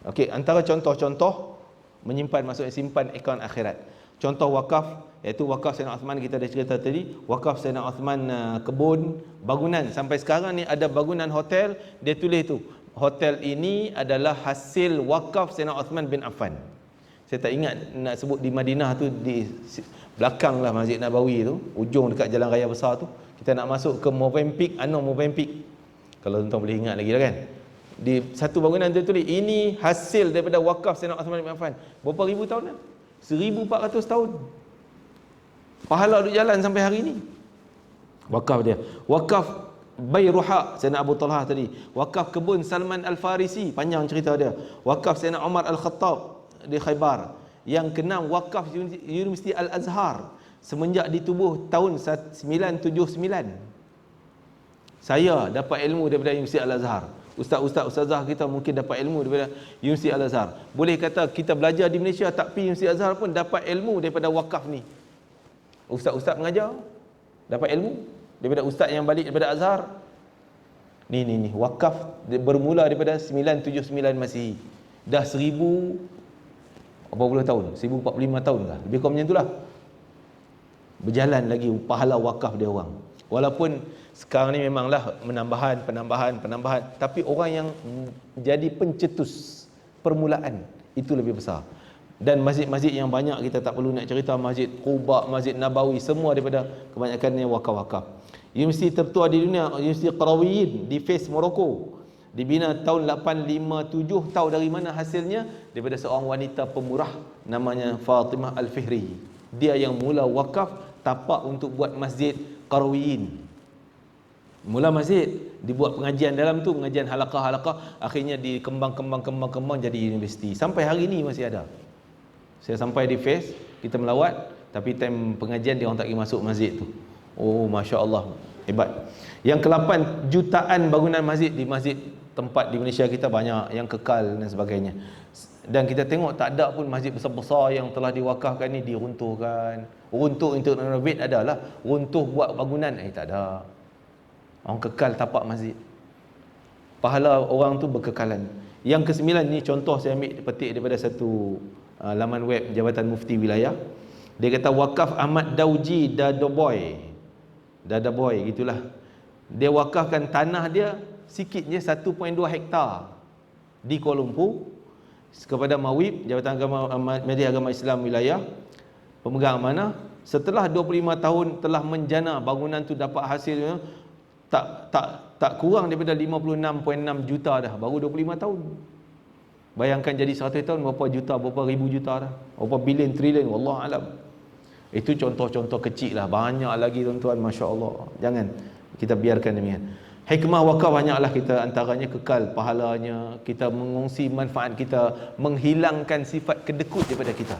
Okey, antara contoh-contoh menyimpan, maksudnya simpan akaun akhirat. Contoh wakaf, iaitu wakaf Sayyidina Uthman, kita dah cerita tadi. Wakaf Sayyidina Uthman kebun, bangunan. Sampai sekarang ni ada bangunan hotel, dia tulis tu, hotel ini adalah hasil wakaf Sayyidina Uthman bin Affan. Saya tak ingat nak sebut di Madinah tu, di belakang lah Masjid Nabawi tu, ujung dekat jalan raya besar tu. Kita nak masuk ke Movenpick, Movenpick, kalau tuan-tuan boleh ingat lagi lah kan. Di satu bangunan dia tulis, ini hasil daripada wakaf Sayyidina Uthman bin Affan. Berapa ribu tahun dah? 1400 tahun. Pahala duk jalan sampai hari ni. Wakaf dia. Wakaf Bayruha Sayyidina Abu Talha tadi. Wakaf kebun Salman Al-Farisi, panjang cerita dia. Wakaf Sayyidina Umar Al-Khattab di Khaybar. Yang keenam, wakaf Universiti Al-Azhar semenjak ditubuh tahun 979. Saya dapat ilmu daripada Universiti Al-Azhar. Ustazah kita mungkin dapat ilmu daripada Universiti Al-Azhar. Boleh kata kita belajar di Malaysia tak pergi Universiti Al-Azhar pun dapat ilmu daripada wakaf ni. Ustaz-ustaz mengajar dapat ilmu daripada ustaz yang balik daripada Azhar. Ni wakaf bermula daripada 979 Masihi. Dah 1000 berapa puluh tahun? 1045 tahun kah? Lebih kurang macam itulah. Berjalan lagi pahala wakaf dia orang. Walaupun sekarang ni memanglah penambahan, tapi orang yang jadi pencetus permulaan itu lebih besar. Dan masjid-masjid yang banyak kita tak perlu nak cerita, Masjid Quba, Masjid Nabawi, semua daripada kebanyakannya wakaf-wakaf. Universiti tertua di dunia, Universiti Qarawiyyin di Fes, Morocco, dibina tahun 857. Tahu dari mana hasilnya? Daripada seorang wanita pemurah namanya Fatimah Al-Fihri. Dia yang mula wakaf tapak untuk buat Masjid Qarawiyyin. Mula masjid, dibuat pengajian dalam tu, pengajian halaqah-halaqah, akhirnya dikembang jadi universiti. Sampai hari ni masih ada. Saya sampai di Fes, kita melawat, tapi time pengajian dia orang tak pergi masuk masjid tu. Oh, Masya Allah, hebat. Yang ke-8, jutaan bangunan masjid di masjid tempat di Malaysia kita banyak yang kekal dan sebagainya. Dan kita tengok tak ada pun masjid besar-besar yang telah diwakafkan ni diruntuhkan. Runtuh untuk renovate adalah, runtuh buat bangunan tak ada. Orang kekal tapak masjid. Pahala orang tu berkekalan. Yang ke-9 ni contoh saya ambil petik daripada satu laman web Jabatan Mufti Wilayah. Dia kata wakaf Ahmad Dauji Dadaboy gitulah. Dia wakafkan tanah dia sikit je 1.2 hektar di Kuala Lumpur kepada MAWIB, Jabatan Media Agama Islam Wilayah, pemegang amanah. Setelah 25 tahun telah menjana, bangunan tu dapat hasilnya tak kurang daripada 56.6 juta dah, baru 25 tahun. Bayangkan jadi 100 tahun berapa juta, berapa ribu juta dah, berapa bilion, trilion, wallahu alam. Itu contoh-contoh kecil lah, banyak lagi tuan-tuan, Masya Allah. Jangan kita biarkan demikian. Hikmah wakaf banyaklah, kita antaranya kekal pahalanya, kita mengongsi manfaat kita, menghilangkan sifat kedekut daripada kita.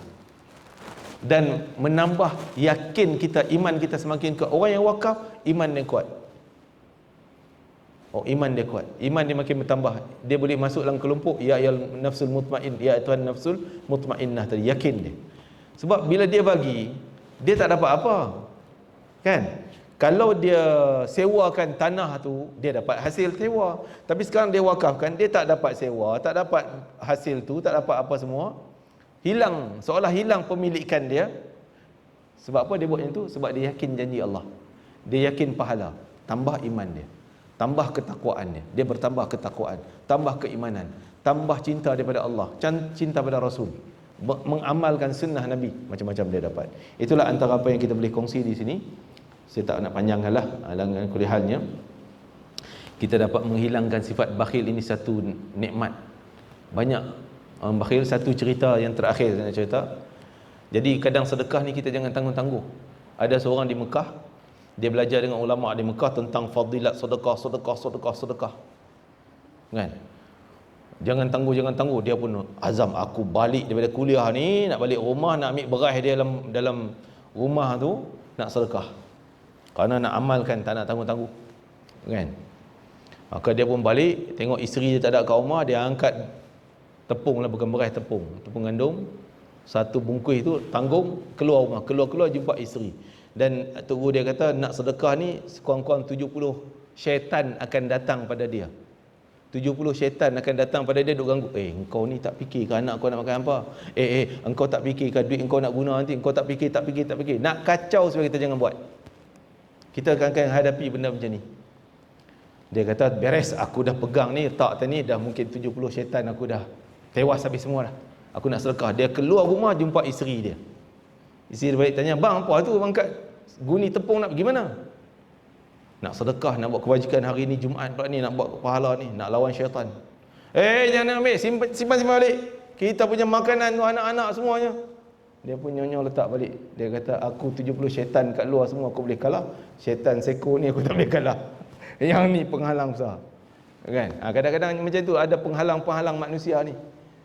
dan menambah yakin kita, iman kita semakin kuat. Orang yang wakaf, iman dia kuat. Oh, iman dia kuat. Iman dia makin bertambah. Dia boleh masuk dalam kelompok ya nafsul mutmain, ya Tuhan nafsul mutmainnah tadi, yakin dia. Sebab bila dia bagi, dia tak dapat apa. Kan? Kalau dia sewakan tanah tu, dia dapat hasil sewa. Tapi sekarang dia wakafkan, dia tak dapat sewa, tak dapat hasil tu, tak dapat apa semua. Hilang, seolah hilang pemilikan dia. Sebab apa dia buat macam tu? Sebab dia yakin janji Allah. Dia yakin pahala. Tambah iman dia, tambah ketakwaan dia. Dia bertambah ketakwaan, tambah keimanan, tambah cinta daripada Allah, cinta pada Rasul, mengamalkan sunnah Nabi, macam-macam dia dapat. Itulah antara apa yang kita boleh kongsi di sini. Saya tak nak panjangkanlah. Dengan kulihannya, kita dapat menghilangkan sifat bakhil ini satu nikmat. Banyak bakhil. Satu cerita yang terakhir saya nak cerita. Jadi kadang sedekah ni kita jangan tangguh-tangguh. Ada seorang di Mekah, dia belajar dengan ulama di Mekah tentang fadilat sedekah. Kan? Jangan tangguh. Dia pun azam, aku balik daripada kuliah ni, nak balik rumah, nak ambil beras dia dalam rumah tu, nak sedekah. Kerana nak amalkan, tak nak tangguh-tangguh. Kan? Maka dia pun balik, tengok isteri dia tak ada kat rumah, dia angkat tepung lah, bukan beras, tepung gandum, satu bungkus tu tanggung, keluar rumah, keluar jumpa isteri. Dan Tok Guru dia kata, nak sedekah ni sekurang-kurang 70 syaitan akan datang pada dia. 70 syaitan akan datang pada dia, duk ganggu. Engkau ni tak fikir ke anak kau nak makan apa? Engkau tak fikir ke duit engkau nak guna nanti? Engkau tak fikir. Nak kacau supaya kita jangan buat. Kita akan hadapi benda macam ni. Dia kata, beres, aku dah pegang ni, tak tadi dah mungkin 70 syaitan aku dah tewas habis semua dah. Aku nak sedekah. Dia keluar rumah jumpa isteri dia. Isteri dia balik tanya, bang apa tu angkat guni tepung nak pergi mana? Nak sedekah, nak buat kebajikan hari ni Jumaat pula ni, nak buat pahala ni, nak lawan syaitan. Jangan ambil, simpan balik. Kita punya makanan tu, anak-anak semuanya. Dia pun nyonya letak balik. Dia kata, aku 70 syaitan kat luar semua aku boleh kalah, syaitan seko ni aku tak boleh kalah. Yang ni penghalang besar. Kan? Kadang-kadang macam tu, ada penghalang-penghalang manusia ni.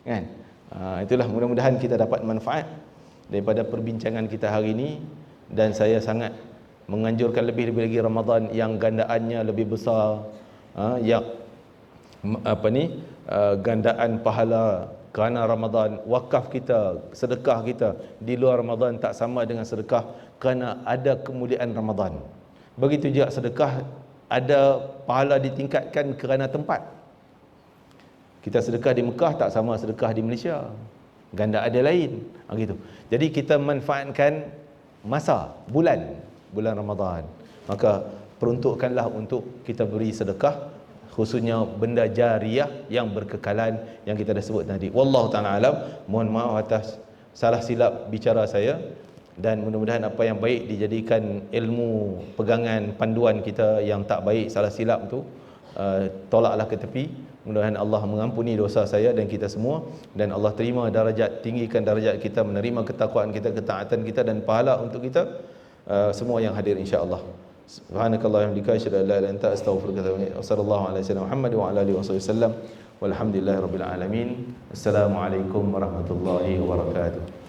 Kan? Itulah, mudah-mudahan kita dapat manfaat daripada perbincangan kita hari ini. Dan saya sangat menganjurkan lebih-lebih lagi Ramadan yang gandaannya lebih besar, yang gandaan pahala kerana Ramadan. Wakaf kita, sedekah kita di luar Ramadan tak sama dengan sedekah kerana ada kemuliaan Ramadan. Begitu juga sedekah ada pahala ditingkatkan kerana tempat. Kita sedekah di Mekah tak sama sedekah di Malaysia, ganda ada lain, gitu. Jadi kita manfaatkan masa bulan Ramadan, maka peruntukkanlah untuk kita beri sedekah, khususnya benda jariah yang berkekalan yang kita dah sebut tadi. Wallahu ta'ala alam. Mohon maaf atas salah silap bicara saya, dan mudah-mudahan apa yang baik dijadikan ilmu pegangan panduan kita, yang tak baik salah silap tu tolaklah ke tepi. Mudah-mudahan Allah mengampuni dosa saya dan kita semua, dan Allah terima darajat, tinggikan darajat kita, menerima ketakwaan kita, ketaatan kita dan pahala untuk kita semua yang hadir insya-Allah. Subhanakallahumma wa bihamdika asyhadu an la ilaha illa anta astaghfiruka wa atubu ilaik. Wassallallahu ala sayyidina Muhammad wa ala alihi wasallam. Walhamdulillahirabbil alamin. Assalamualaikum warahmatullahi wabarakatuh.